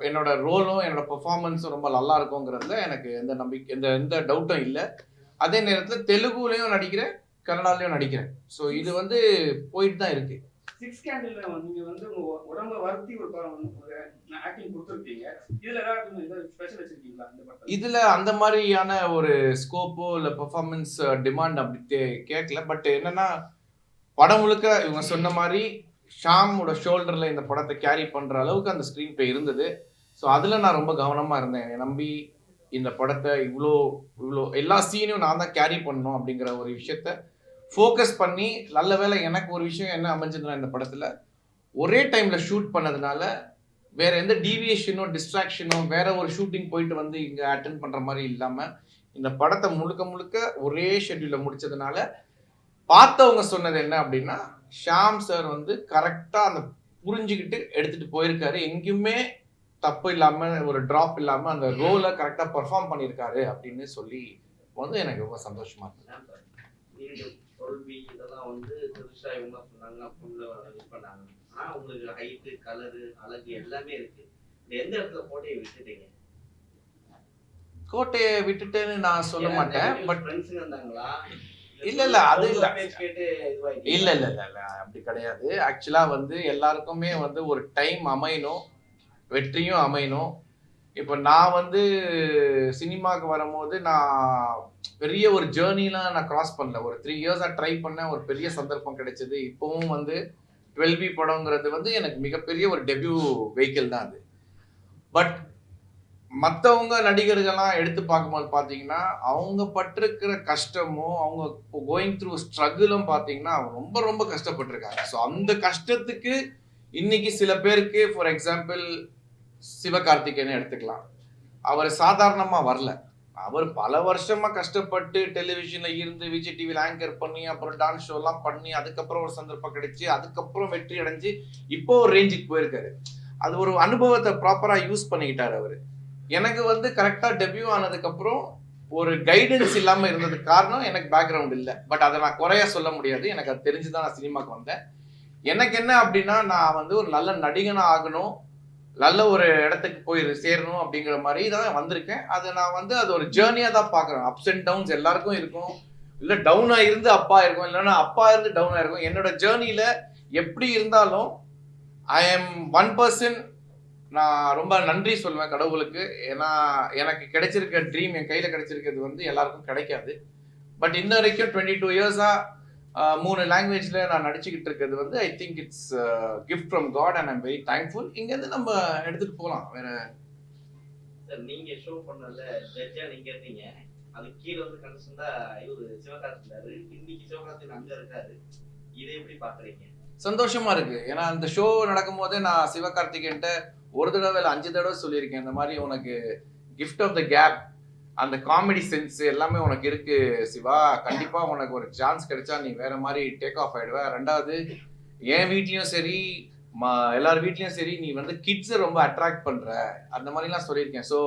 என்னோட ரோலும் என்னோட பெர்ஃபார்மன்ஸும் ரொம்ப நல்லா இருக்குங்கிறதுல எனக்கு எந்த நம்பிக்கை, எந்த டவுட்டும் இல்லை. அதே நேரத்தில் தெலுங்குலையும் நடிக்கிறேன், கன்னடாலையும் நடிக்கிறேன். ஸோ இது வந்து போயிட்டு தான் இருக்கு. 6 கேண்டில் நீங்க வந்து உங்க உடம்ப வருத்தி ஒரு ஆக்டிங் கொடுத்துருக்கீங்க. இதுல ஏதாவது ஸ்பெஷல் வச்சிருக்கீங்களா இந்த படத்துல? இதுல அந்த மாதிரியான ஒரு ஸ்கோப்போ இல்லை பெர்ஃபார்மன்ஸ் டிமாண்ட் அப்படி கேட்கல. பட் என்னன்னா, படம் முழுக்க இவங்க சொன்ன மாதிரி ஷாமோட ஷோல்டர்ல இந்த படத்தை கேரி பண்ற அளவுக்கு அந்த ஸ்க்ரீன் பிளே இருந்தது. ஸோ அதுல நான் ரொம்ப கவனமா இருந்தேன். என்னை நம்பி இந்த படத்தை இவ்வளோ எல்லா சீனையும் நான் தான் கேரி பண்ணணும் அப்படிங்கிற ஒரு விஷயத்த ஃபோக்கஸ் பண்ணி, நல்ல வேளை எனக்கு ஒரு விஷயம் என்ன அமைஞ்சதுன்னா, இந்த படத்துல ஒரே டைம்ல ஷூட் பண்ணதுனால வேற எந்த டீவியேஷனோ டிஸ்ட்ராக்ஷனோ வேற ஒரு ஷூட்டிங் போயிட்டு வந்து இங்க அட்டென்ட் பண்ற மாதிரி இல்லாம இந்த படத்தை முழுக்க ஒரே ஷெட்யூல்ல முடிச்சதுனால பார்த்தவங்க சொன்னது என்ன அப்படின்னா, ஷாம் சார் வந்து கரெக்டா அந்த புரிஞ்சுக்கிட்டு எடுத்துட்டு போயிருக்காரு. எங்கேயுமே தப்பு இல்லாம, ஒரு டிராப் இல்லாம அந்த ரோலை கரெக்டா பெர்ஃபார்ம் பண்ணியிருக்காரு அப்படின்னு சொல்லி வந்து எனக்கு ரொம்ப சந்தோஷமா இருக்கு. தோல்வி இதெல்லாம் வந்து திருஷா இவங்க சொன்னாங்க, இது பண்ணாங்க. ஆனா உங்களுக்கு ஹைட்டு, கலரு, அழகு எல்லாமே இருக்கு. எந்த இடத்துல கோட்டையை விட்டுட்டீங்க? கோட்டையை விட்டுட்டேன்னு நான் சொல்ல மாட்டேன். பட் ஃப்ரெண்ட்ஸுங்க இருந்தாங்களா? இல்ல அது இல்ல. பேச்சு கேட்டு இதுவாயிட்டீங்களா? இல்ல அப்படி கிடையாது. ஆக்சுவலா வந்து எல்லாருக்குமே வந்து ஒரு டைம் அமையணும், வெற்றியும் அமையணும். இப்போ நான் வந்து சினிமாவுக்கு வரும்போது நான் பெரிய ஒரு ஜேர்னிலாம் நான் கிராஸ் பண்ணல. ஒரு 3 இயர்ஸா ட்ரை பண்ணேன், ஒரு பெரிய சந்தர்ப்பம் கிடைச்சது. இப்போவும் வந்து 12B படங்கிறது வந்து எனக்கு மிகப்பெரிய ஒரு டெபியூ வெஹிக்கிள் தான் அது. பட் மற்றவங்க நடிகர்கள்லாம் எடுத்து பார்க்கும்போது பார்த்தீங்கன்னா அவங்க பட்டிருக்கிற கஷ்டமும் அவங்க கோயிங் த்ரூ ஸ்ட்ரகிளும் பார்த்தீங்கன்னா ரொம்ப ரொம்ப கஷ்டப்பட்டிருக்காங்க. ஸோ அந்த கஷ்டத்துக்கு இன்னைக்கு சில பேருக்கு, ஃபார் எக்ஸாம்பிள் சிவகார்த்திகேயன் எடுத்துக்கலாம். அவர் சாதாரணமா வரல. அவர் பல வருஷமா கஷ்டப்பட்டு டெலிவிஷன்ல இருந்து விஜய் டிவியில் ஆங்கர் பண்ணி அப்புறம் டான்ஸ் ஷோ எல்லாம் பண்ணி அதுக்கப்புறம் ஒரு சந்தர்ப்பம் கிடைச்சு அதுக்கப்புறம் வெற்றி அடைஞ்சு இப்போ ஒரு ரேஞ்சுக்கு போயிருக்காரு. அது ஒரு அனுபவத்தை ப்ராப்பரா யூஸ் பண்ணிக்கிட்டாரு அவரு. எனக்கு வந்து கரெக்டா டெபியூ ஆனதுக்கு அப்புறம் ஒரு கைடன்ஸ் இல்லாம இருந்ததுக்கு காரணம் எனக்கு பேக்ரவுண்ட் இல்லை. பட் அதை நான் குறைய சொல்ல முடியாது. எனக்கு அது தெரிஞ்சுதான் நான் சினிமாக்கு வந்தேன். எனக்கு என்ன அப்படின்னா நான் வந்து ஒரு நல்ல நடிகனா ஆகணும், நல்ல ஒரு இடத்துக்கு போய் சேரணும் அப்படிங்கிற மாதிரி தான் வந்திருக்கேன். அதை நான் வந்து அது ஒரு ஜேர்னியா தான் பாக்குறேன். அப்ஸ் அண்ட் டவுன்ஸ் எல்லாருக்கும் இருக்கும். இல்ல டவுனா இருந்து அப்பா இருக்கும், இல்லைன்னா அப்பா இருந்து டவுனா இருக்கும். என்னோட ஜேர்னில எப்படி இருந்தாலும் ஐ எம் 1%. நான் ரொம்ப நன்றி சொல்லுவேன் கடவுளுக்கு. ஏன்னா எனக்கு கிடைச்சிருக்க ட்ரீம், என் கையில கிடைச்சிருக்கிறது வந்து எல்லாருக்கும் கிடைக்காது. பட் இன்ன வரைக்கும் 22 இயர்ஸா 3 லாங்குவேஜ்ல நான் நடிச்சுக்கிட்டு இருக்கிறது வந்து I think it's gift from God and I'm very thankful. இங்கேருந்து நம்ம எடுத்துட்டு போகலாம். வேற சார் நீங்க ஷோ பண்ணல ஜட்ஜா நீங்க இருந்தீங்க, அது கீழே வந்து கண்டிஷன்டா இவரு சிவகார்த்திக் இருந்தாரு, இன்னைக்கு சிவகார்த்திக் அங்க இருக்காரு. இதை எப்படி பாக்குறீங்க? சந்தோஷமா இருக்கு. ஏன்னா அந்த ஷோ நடக்கும் போதே நான் சிவகார்த்திகேயன்ட்ட ஒரு தடவை இல்லை 5 தடவை சொல்லியிருக்கேன். இந்த மாதிரி உனக்கு கிஃப்ட் ஆஃப் த கேப், அந்த காமெடி சென்ஸ் எல்லாமே உனக்கு இருக்கு சிவா. கண்டிப்பா உனக்கு ஒரு சான்ஸ் கிடைச்சா நீ வேற மாதிரி டேக் ஆஃப் ஆயிடுவ. 2வது என் வீட்லயும் சரி எல்லார் வீட்லயும் சரி நீ வந்து கிட்ஸை ரொம்ப அட்ராக்ட் பண்ற, அந்த மாதிரிலாம் சொல்லியிருக்கேன். ஸோ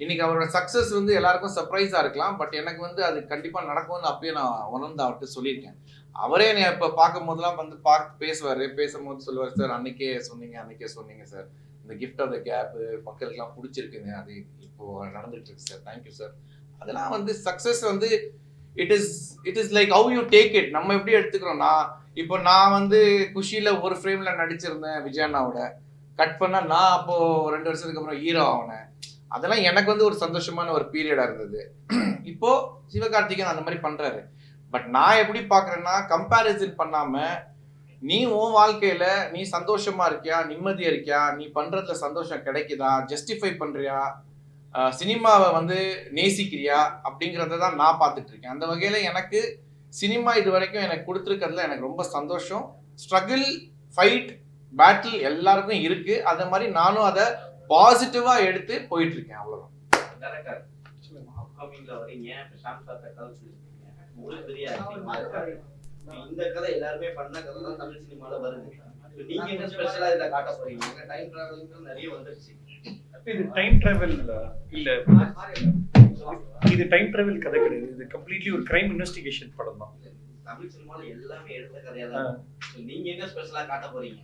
இன்னைக்கு அவரோட சக்சஸ் வந்து எல்லாருக்கும் சர்ப்ரைஸா இருக்கலாம். பட் எனக்கு வந்து அது கண்டிப்பா நடக்கும்னு அப்பயே நான் உணர்ந்து அவர்கிட்ட சொல்லியிருக்கேன். அவரே என்னை இப்ப பார்க்கும் போதெல்லாம் வந்து பேசுவாரு. பேசும்போது சொல்லுவார், சார் அன்னைக்கே சொன்னீங்க சார், இந்த கிஃப்ட் ஆஃப் த கேப் மக்களுக்கெல்லாம் பிடிச்சிருக்குங்க, அது இப்போ நடந்துட்டு இருக்கு சார், தேங்க்யூ சார். அதெல்லாம் வந்து சக்சஸ் வந்து it is like how you take it. நம்ம எப்படி எடுத்துக்கிறோம். நான் வந்து குஷியில ஒரு ஃப்ரேம்ல நடிச்சிருந்தேன் விஜயண்ணாவோட. கட் பண்ணா நான் அப்போ 2 வருஷத்துக்கு அப்புறம் ஹீரோ ஆனேன். அதெல்லாம் எனக்கு வந்து ஒரு சந்தோஷமான ஒரு பீரியடா இருந்தது. இப்போ சிவகார்த்திகேயன் அந்த மாதிரி பண்றாரு. பட் நான் எப்படி பாக்குறேன்னா, கம்பேரிசன் பண்ணாம நீ உன் வாழ்க்கையில நீ சந்தோஷமா இருக்கியா, நிம்மதியா இருக்கியா, நீ பண்றதுல சந்தோஷம் கிடைக்குதா, ஜஸ்டிஃபை பண்றியா, சினிமாவை வந்து நேசிக்கிறியா அப்படிங்கிறத தான் நான் பார்த்துட்டு இருக்கேன். அந்த வகையில எனக்கு சினிமா இது வரைக்கும் எனக்கு கொடுத்துருக்கிறதுல எனக்கு ரொம்ப சந்தோஷம். ஸ்ட்ரகிள், ஃபைட், பேட்டில் எல்லாருக்கும் இருக்கு. அதே மாதிரி நானும் அதை பாசிட்டிவா எடுத்து போயிட்டு இருக்கேன். அவ்வளவுதான். அப்கமிங்ல வரீங்க, ஷாம் சார் கதை சொல்லிருக்கீங்க, ஒரு பெரிய இந்த கதை எல்லாருமே பண்ண கதை தான் தமிழ் சினிமால வருது. நீங்க என்ன ஸ்பெஷலா இத காட்ட போறீங்க? டைம் டிராவலிங் நிறைய வந்துருச்சு. இது டைம் டிராவல் இல்ல, இது டைம் டிராவல் கதை கிடையாது. இது கம்ப்ளீட்லி ஒரு கிரைம் இன்வெஸ்டிகேஷன் படம் தான். தமிழ் சினிமால எல்லாமே எடுத்த கதையா தான். நீங்க என்ன ஸ்பெஷலா காட்ட போறீங்க?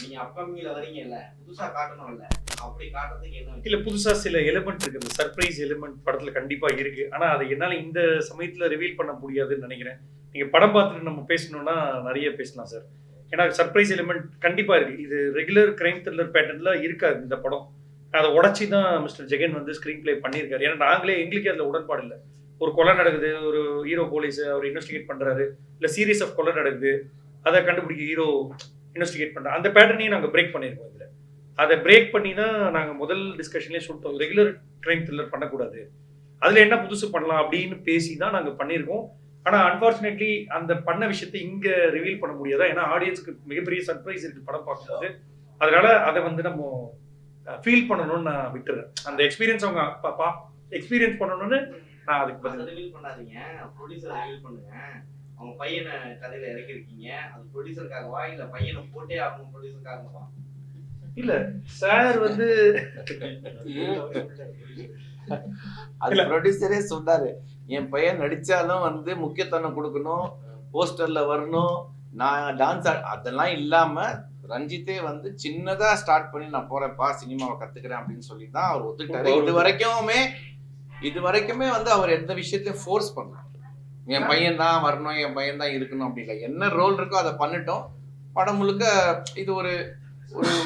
நீங்க அப்கமிங்ல வரீங்க இல்ல, புதுசா காட்டணும் இல்ல, அப்படி காட்டுறதுக்கு என்ன இல்ல, புதுசா சில எலிமெண்ட் இருக்கு. இந்த சர்ப்ரைஸ் எலிமெண்ட் படத்துல கண்டிப்பா இருக்கு. ஆனா அதை என்னால இந்த சமயத்துல ரிவீல் பண்ண முடியாதுன்னு நினைக்கிறேன். நீங்க படம் பார்த்துட்டு நம்ம பேசணும்னா நிறைய பேசலாம் சார். ஏன்னா சர்ப்ரைஸ் எலிமெண்ட் கண்டிப்பா இருக்கு. இது ரெகுலர் கிரைம் த்ரில்லர் பேட்டர்ன்ல இருக்காது இந்த படம். அதை உடச்சி தான் மிஸ்டர் ஜெகன் வந்து ஸ்கிரீன் பிளே பண்ணியிருக்காரு. ஏன்னா எங்களுக்கே அதில் உடன்பாடு இல்லை. ஒரு கொலை நடக்குது, ஒரு ஹீரோ போலீஸ் அவர் இன்வெஸ்டிகேட் பண்றாரு, இல்லை சீரியஸ் ஆஃப் கொலை நடக்குது, அதை கண்டுபிடிக்க ஹீரோ இன்வெஸ்டிகேட் பண்றாரு. அந்த பேட்டர்னையும் நாங்கள் பிரேக் பண்ணியிருக்கோம். இதில் அதை பிரேக் பண்ணி தான் நாங்கள் முதல் டிஸ்கஷன்லேயே சொல்லிட்டோம், ரெகுலர் கிரைம் த்ரில்லர் பண்ணக்கூடாது, அதில் என்ன புதுசு பண்ணலாம் அப்படின்னு பேசி தான் நாங்கள் பண்ணியிருக்கோம். ஆனால் அன்ஃபார்ச்சுனேட்லி அந்த பண்ண விஷயத்தை இங்கே ரிவீல் பண்ண முடியாதா, ஏன்னா ஆடியன்ஸ்க்கு மிகப்பெரிய சர்ப்ரைஸ் இருக்கு படம் பார்க்கும்போது. அதனால அதை வந்து நம்ம ஃபீல் பண்ணணும்னு நான் விட்டுறேன். அந்த எக்ஸ்பீரியன்ஸ் அவங்க எக்ஸ்பீரியன்ஸ் பண்ணணும்னு நான் அதுக்கு பதில் ரிவீல் பண்ணாதீங்க, ப்ரொடியூசர் ரிவீல் பண்ணுங்க. அவங்க பையனை கதையில இறக்கிருக்கீங்க, அது ப்ரொடியூசருக்காகவா இல்ல பையனை போட்டே ஆகணும் ப்ரொடியூசருக்காகவா? இல்ல சார் வந்து அது ப்ரொடியூசரே சொன்னாரு, என் பையன் நடிச்சாலும் வந்து முக்கியத்துவம் கொடுக்கணும், போஸ்டர்ல வரணும், நான் டான்ஸ் அதெல்லாம் இல்லாம ரஞ்சித்தே வந்து சின்னதா ஸ்டார்ட் பண்ணி நான் போறேன்ப்பா சினிமாவை கத்துக்கிறேன் அப்படின்னு சொல்லி தான் அவர் ஒத்துக்கிட்டாரு. இது வரைக்குமே வந்து அவர் எந்த விஷயத்தையும் ஃபோர்ஸ் பண்ணல. என் பையன் தான் வரணும், என் பையன் தான் இருக்கணும் அப்படி இல்லை. என்ன ரோல் இருக்கோ அதை பண்ணிட்டோம். படம் முழுக்க இது ஒரு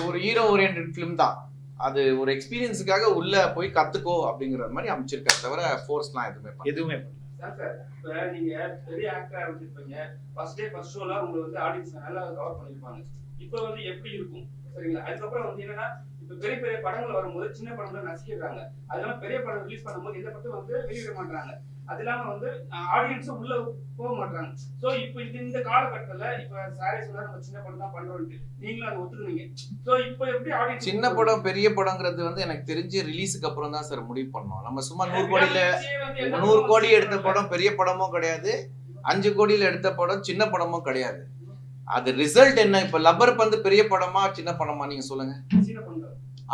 ஒரு ஹீரோ ஓரியன்டட் ஃபிலிம் தான். அது ஒரு எக்ஸ்பீரியன்ஸுக்காக உள்ள போய் கத்துக்கோ அப்படிங்கிற மாதிரி அமைச்சிருக்காரு, தவிர ஃபோர்ஸ்லாம் எதுவுமே சார் இப்ப நீங்க பெரிய ஆக்டரா இருந்திருப்பீங்க. ஃபர்ஸ்ட் ஷோல உங்களுக்கு வந்து ஆடியன்ஸ் நல்லா கவர் பண்ணிருப்பாங்க. இப்போ வந்து எப்படி இருக்கும் சரிங்களா? அதுக்கப்புறம் வந்து என்னன்னா இப்ப பெரிய பெரிய படங்கள் வரும்போது சின்ன படங்களை நசிக்கிறாங்க. அதனால பெரிய படம் ரிலீஸ் பண்ணும்போது இந்த படத்தை வந்து வெளியிட மாட்டாங்க. அது இல்லாம வந்து ஆடியன்ஸும் உள்ள போக மாட்டாங்க. சோ இப்போ இந்த காலகட்டத்துல இப்ப சாரி சொன்னா நம்ம சின்ன படம் தான் பண்றோம்ட்டு நீங்களும் அதை ஒத்துக்குனீங்க. சோ இப்போ எப்படி ஆடியன்ஸ் சின்ன படம் பெரிய படங்கிறது வந்து எனக்கு தெரிஞ்சு ரிலீஸுக்கு அப்புறம் தான் சார் முடிவு பண்ணோம். நம்ம சும்மா 100 கோடி எடுத்த படம் பெரிய படமும் கிடையாது, 5 கோடியில எடுத்த படம் சின்ன படமும் கிடையாது. அது ரிசல்ட் என்ன? இப்ப லப்பர் பந்து பெரிய படமா சின்ன படமா நீங்க சொல்லுங்க.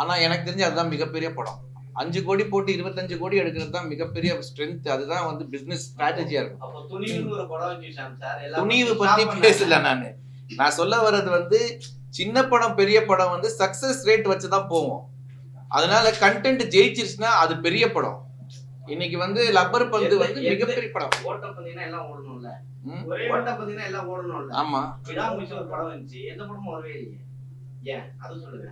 ஆனா எனக்கு தெரிஞ்சு அதுதான் மிகப்பெரிய படம். 5 கோடி போட்டு 25 கோடி எடுக்கிறது தான் மிகப்பெரிய ஸ்ட்ரென்த். அதுதான் வந்து பிசினஸ் ஸ்ட்ராட்டஜியா இருக்கும். அப்ப துணிவுன்னு ஒரு படம் வச்சு சார் துணிவு பத்தி பேசல நான் சொல்ல வர்றது வந்து சின்ன படம் பெரிய படம் வந்து சக்சஸ் ரேட் வச்சுதான் போவோம். அதனால கண்டென்ட் ஜெயிச்சிருச்சுன்னா அது பெரிய படம். இன்னைக்கு வந்து லப்பர் பந்து வந்து மிகப்பெரிய படம். ஓட்டம் பந்தீங்கன்னா எல்லாம் ஓடணும்ல, ஓட்டம் பந்தீங்கன்னா எல்லாம் ஓடணும்ல. ஆமா, விடாமுயற்சி ஒரு படம் வந்துச்சு, எந்த படமும் வரவே இல்லையே. ஏன் அது சொல்லுங்க.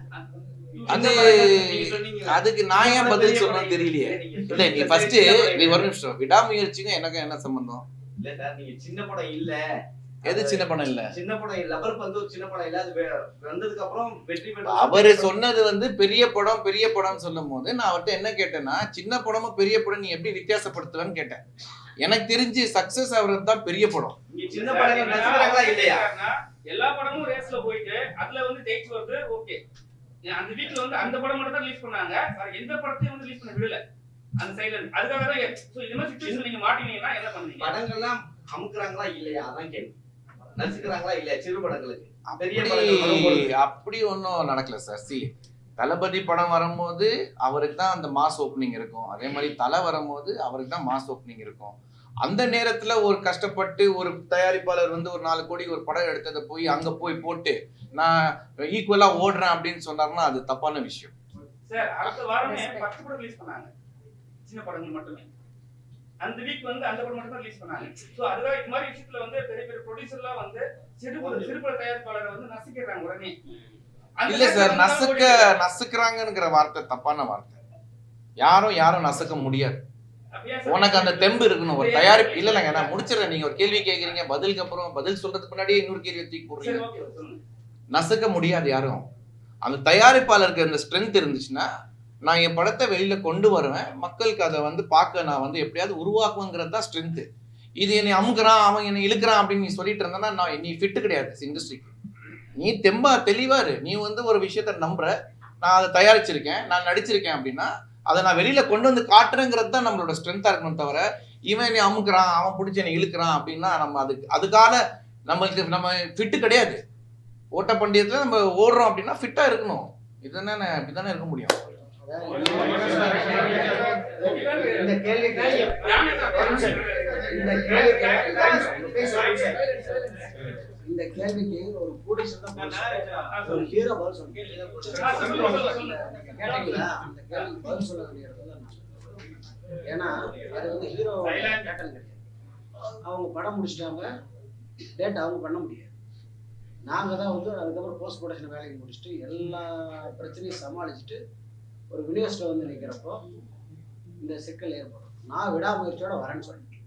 அதுக்கு நான் ஏன் பதில் சொல்லணும்னு தெரியலையே. இல்ல நீ ஃபர்ஸ்ட் நீ ஒரு நிமிஷம், விடாமுயற்சிக்கும் எனக்கு என்ன சம்பந்தம்? இல்ல சார், நீங்க சின்ன படம் இல்ல. எது சின்ன படம் இல்ல? சின்ன படம் இல்ல, லப்பர் பந்து ஒரு சின்ன படம் இல்ல. அது வந்ததுக்கு அப்புறம் வெற்றி பெற்ற அவரு சொன்னது வந்து பெரிய படம் சொல்லும் போது நான் அவர்கிட்ட என்ன கேட்டேன்னா, சின்ன படமும் பெரிய படம் நீ எப்படி வித்தியாசப்படுத்துவேன்னு கேட்டேன். எனக்கு தெரிஞ்சு சக்சஸ் ஆகுறது தான் பெரிய படம். சின்ன படங்கள் நடிக்கிறாங்களா இல்லையா? எல்லா படமும் ரேஸ்ல போயிட்டு அதுல வந்து ஜெயிச்சு வருது. ஓகே, அந்த வீக்ல வந்து அந்த படம் மட்டும் தான் ரிலீஸ் பண்ணாங்க, எந்த படத்தையும் வந்து ரிலீஸ் பண்ண விடல அந்த சைடுல. அதுக்காக தான் சோ இந்த மாதிரி சிச்சுவேஷன் நீங்க மாட்டீங்கன்னா என்ன பண்ணுவீங்க? படங்கள்லாம் அமுக்குறாங்களா இல்லையா அதான் கேள்வி. நடிக்கிறாங்களா இல்லையா சிறு படங்களுக்கு? பெரிய அப்படி ஒன்றும் நடக்கல சார். தளபதி படம் வரும்போது அவருக்கு தான் அந்த மாஸ் ஓப்பனிங் இருக்கும். அதே மாதிரி தலை வரும்போது அவருக்கு தான் மாஸ் ஓப்பனிங் இருக்கும். அந்த நேரத்துல ஒரு கஷ்டப்பட்டு ஒரு தயாரிப்பாளர் வந்து ஒரு 4 கோடி ஒரு படம் எடுத்ததை போய் அங்க போய் போட்டு நான் ஈக்குவலா ஓடுறேன் அப்படின்னு சொன்னாருன்னா அது தப்பான விஷயம். சார் அடுத்த வாரமே 10 படம் ரிலீஸ் பண்ணாங்க, சின்ன படங்கள் மட்டுமே. அந்த வீக் வந்து அந்த படம் மட்டும் தான் ரிலீஸ் பண்ணாங்க. சோ அதுதான் இந்த மாதிரி விஷயத்துல வந்து பெரிய பெரிய ப்ரொடியூசர்லாம் வந்து சிறுபட தயாரிப்பாளரை வந்து நசிக்கிறாங்க உடனே. இல்ல சார், நசுக்குறாங்கங்கிற வார்த்தை தப்பான வார்த்தை. யாரும் நசுக்க முடியாது. உனக்கு அந்த தெம்பு இருக்கணும். ஒரு தயாரிப்பு இல்லைங்க, நான் முடிச்சிடறேன். நீங்க ஒரு கேள்வி கேட்கறீங்க, பதிலுக்கு அப்புறம் பதில் சொல்றதுக்கு முன்னாடியே இன்னொரு கேள்வி தூக்கி போடுறீங்க. நசுக்க முடியாது யாரும். அந்த தயாரிப்பாளருக்கு அந்த ஸ்ட்ரென்த் இருந்துச்சுன்னா நான் என் படத்தை வெளியில கொண்டு வருவேன், மக்களுக்கு அதை வந்து பார்க்க நான் வந்து எப்படியாவது உருவாக்குவேங்கிறது தான் ஸ்ட்ரென்த். இது என்னை அமுக்குறான், அவன் என்னை இழுக்கிறான் அப்படின்னு நீ சொல்லிட்டு இருந்தேன்னா நான் நீ ஃபிட்டு கிடையாது இண்டஸ்ட்ரிக்கு. நீ தெளிவாரு. நீ வந்து ஒரு விஷயத்த நம்புற, நான் அதை தயாரிச்சிருக்கேன், நான் நடிச்சிருக்கேன் அப்படின்னா அதை நான் வெளியில கொண்டு வந்து காட்டுறேங்கிறது தான் நம்மளோட ஸ்ட்ரென்த்தா இருக்கணும். தவிர இவன் என்னை அமுக்குறான், அவன் பிடிச்சி என்னை இழுக்கிறான் அப்படின்னா நம்ம அதுக்கான நம்ம ஃபிட்டு கிடையாது. ஓட்ட பந்தயத்துல நம்ம ஓடுறோம் அப்படின்னா ஃபிட்டா இருக்கணும். இதுதானே இப்படிதானே இருக்க முடியும். இந்த கேள்விக்கு ஒரு ப்ரொடியூசர் தான் ஒரு ஹீரோ பதில் சொல்லுங்க. கேட்டீங்களா? அந்த கேள்விக்கு பதில் சொல்ல வேண்டிய இடத்துல ஏன்னா அது வந்து ஹீரோ கேட்டன் கிடையாது. அவங்க படம் முடிச்சிட்டாங்க, டேட் அவங்க பண்ண முடியாது. நாங்கள் தான் வந்து அதுக்கப்புறம் போஸ்ட் ப்ரொடக்ஷன் வேலைக்கு முடிச்சுட்டு எல்லா பிரச்சனையும் சமாளிச்சுட்டு ஒரு யூனிவர்சிட்டியில் வந்து நிற்கிறப்போ இந்த சிக்கல் ஏற்படும். நான் விடாமுயற்சியோட வரேன்னு சொன்னேன்.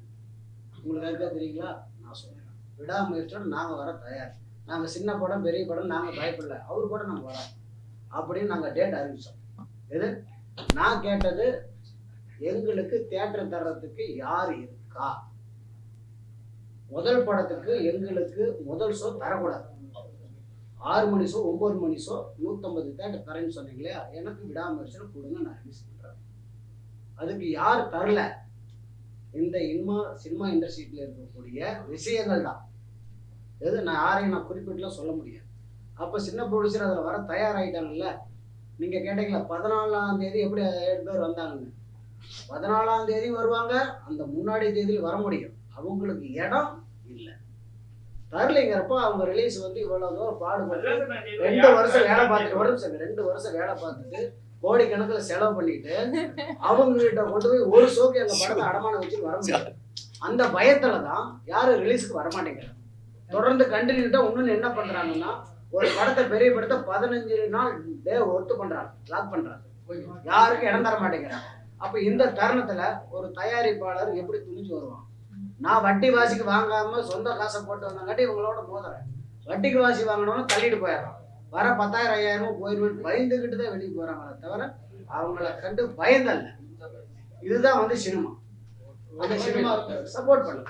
உங்களுக்கு இருக்கா தெரியுங்களா? நான் சொன்னேன் விடாமுயற்சியோட நாங்கள் வர தயார். நாங்கள் சின்ன படம் பெரிய படம் நாங்கள் பயப்படல, அவரு கூட நாங்கள் வரோம் அப்படின்னு நாங்கள் டேட் அறிவிச்சோம். இது நான் கேட்டது, எங்களுக்கு தியேட்டர் தர்றதுக்கு யார் இருக்கா? முதல் படத்துக்கு எங்களுக்கு முதல் ஷோ தரக்கூடாது. 6 மணி ஷோ 9 மணி ஷோ 150 தேட்டர் தரேன்னு சொன்னீங்களே, எனக்கு விடாமுயற்சியில் கொடுங்க, நான் ரிலீஸ் பண்ணுறேன். அதுக்கு யார் தரல? இந்த சினிமா இண்டஸ்ட்ரியில் இருக்கக்கூடிய விஷயங்கள் தான். எது நான் யாரையும் நான் குறிப்பிட்டுலாம் சொல்ல முடியாது. அப்போ சின்ன ப்ரொடியூசர் அதில் வர தயாராகிட்டாங்கல்ல. நீங்கள் கேட்டீங்களா 14ஆம் தேதி எப்படி 7 பேர் வந்தாங்கன்னு? 14ஆம் தேதி வருவாங்க, அந்த முன்னாடி தேதியில் வர முடியும். அவங்களுக்கு இடம் இல்லை. தரலைங்கிறப்போ அவங்க ரிலீஸ் வந்து இவ்வளவு தூரம் பாடுபட்டு அதான் நான் கேக்குறேன். 2 வருஷம் வேலை பார்த்துட்டு 2 வருஷம் வேலை பார்த்துட்டு கோடிக்கணக்கில் செலவு பண்ணிட்டு அவங்க கிட்ட கொண்டு போய் ஒரு ஷோக்கு எங்க படத்தை அடமானம் வச்சு வர முடியாது. அந்த பயத்துல தான் யாரும் ரிலீஸுக்கு வரமாட்டேங்கிறாங்க. தொடர்ந்து கண்டினியூட்டா இன்னொன்னு என்ன பண்றாங்கன்னா ஒரு படத்தை பெரிய படத்தை 15 நாள் டே ஒர்க் பண்றாங்க, லாக் பண்றாங்க, யாருக்கும் இடம் தர மாட்டேங்கிறாங்க. அப்ப இந்த தருணத்துல ஒரு தயாரிப்பாளர் எப்படி துணிஞ்சு வருவான்? நான் வட்டி வாசிக்கு வாங்காம சொந்த காசை போட்டு வந்தங்காட்டி இவங்களோட மோதுறேன். வட்டிக்கு வாசி வாங்கினோன்னு தள்ளிட்டு போயிடறான். வர 10,000 5,000 போயிடுவேன் பயந்துகிட்டு தான் வெளியே போறாங்களே தவிர அவங்கள கண்டு பயந்தல்ல. இதுதான் வந்து சினிமா. அந்த சினிமா சப்போர்ட் பண்ணு.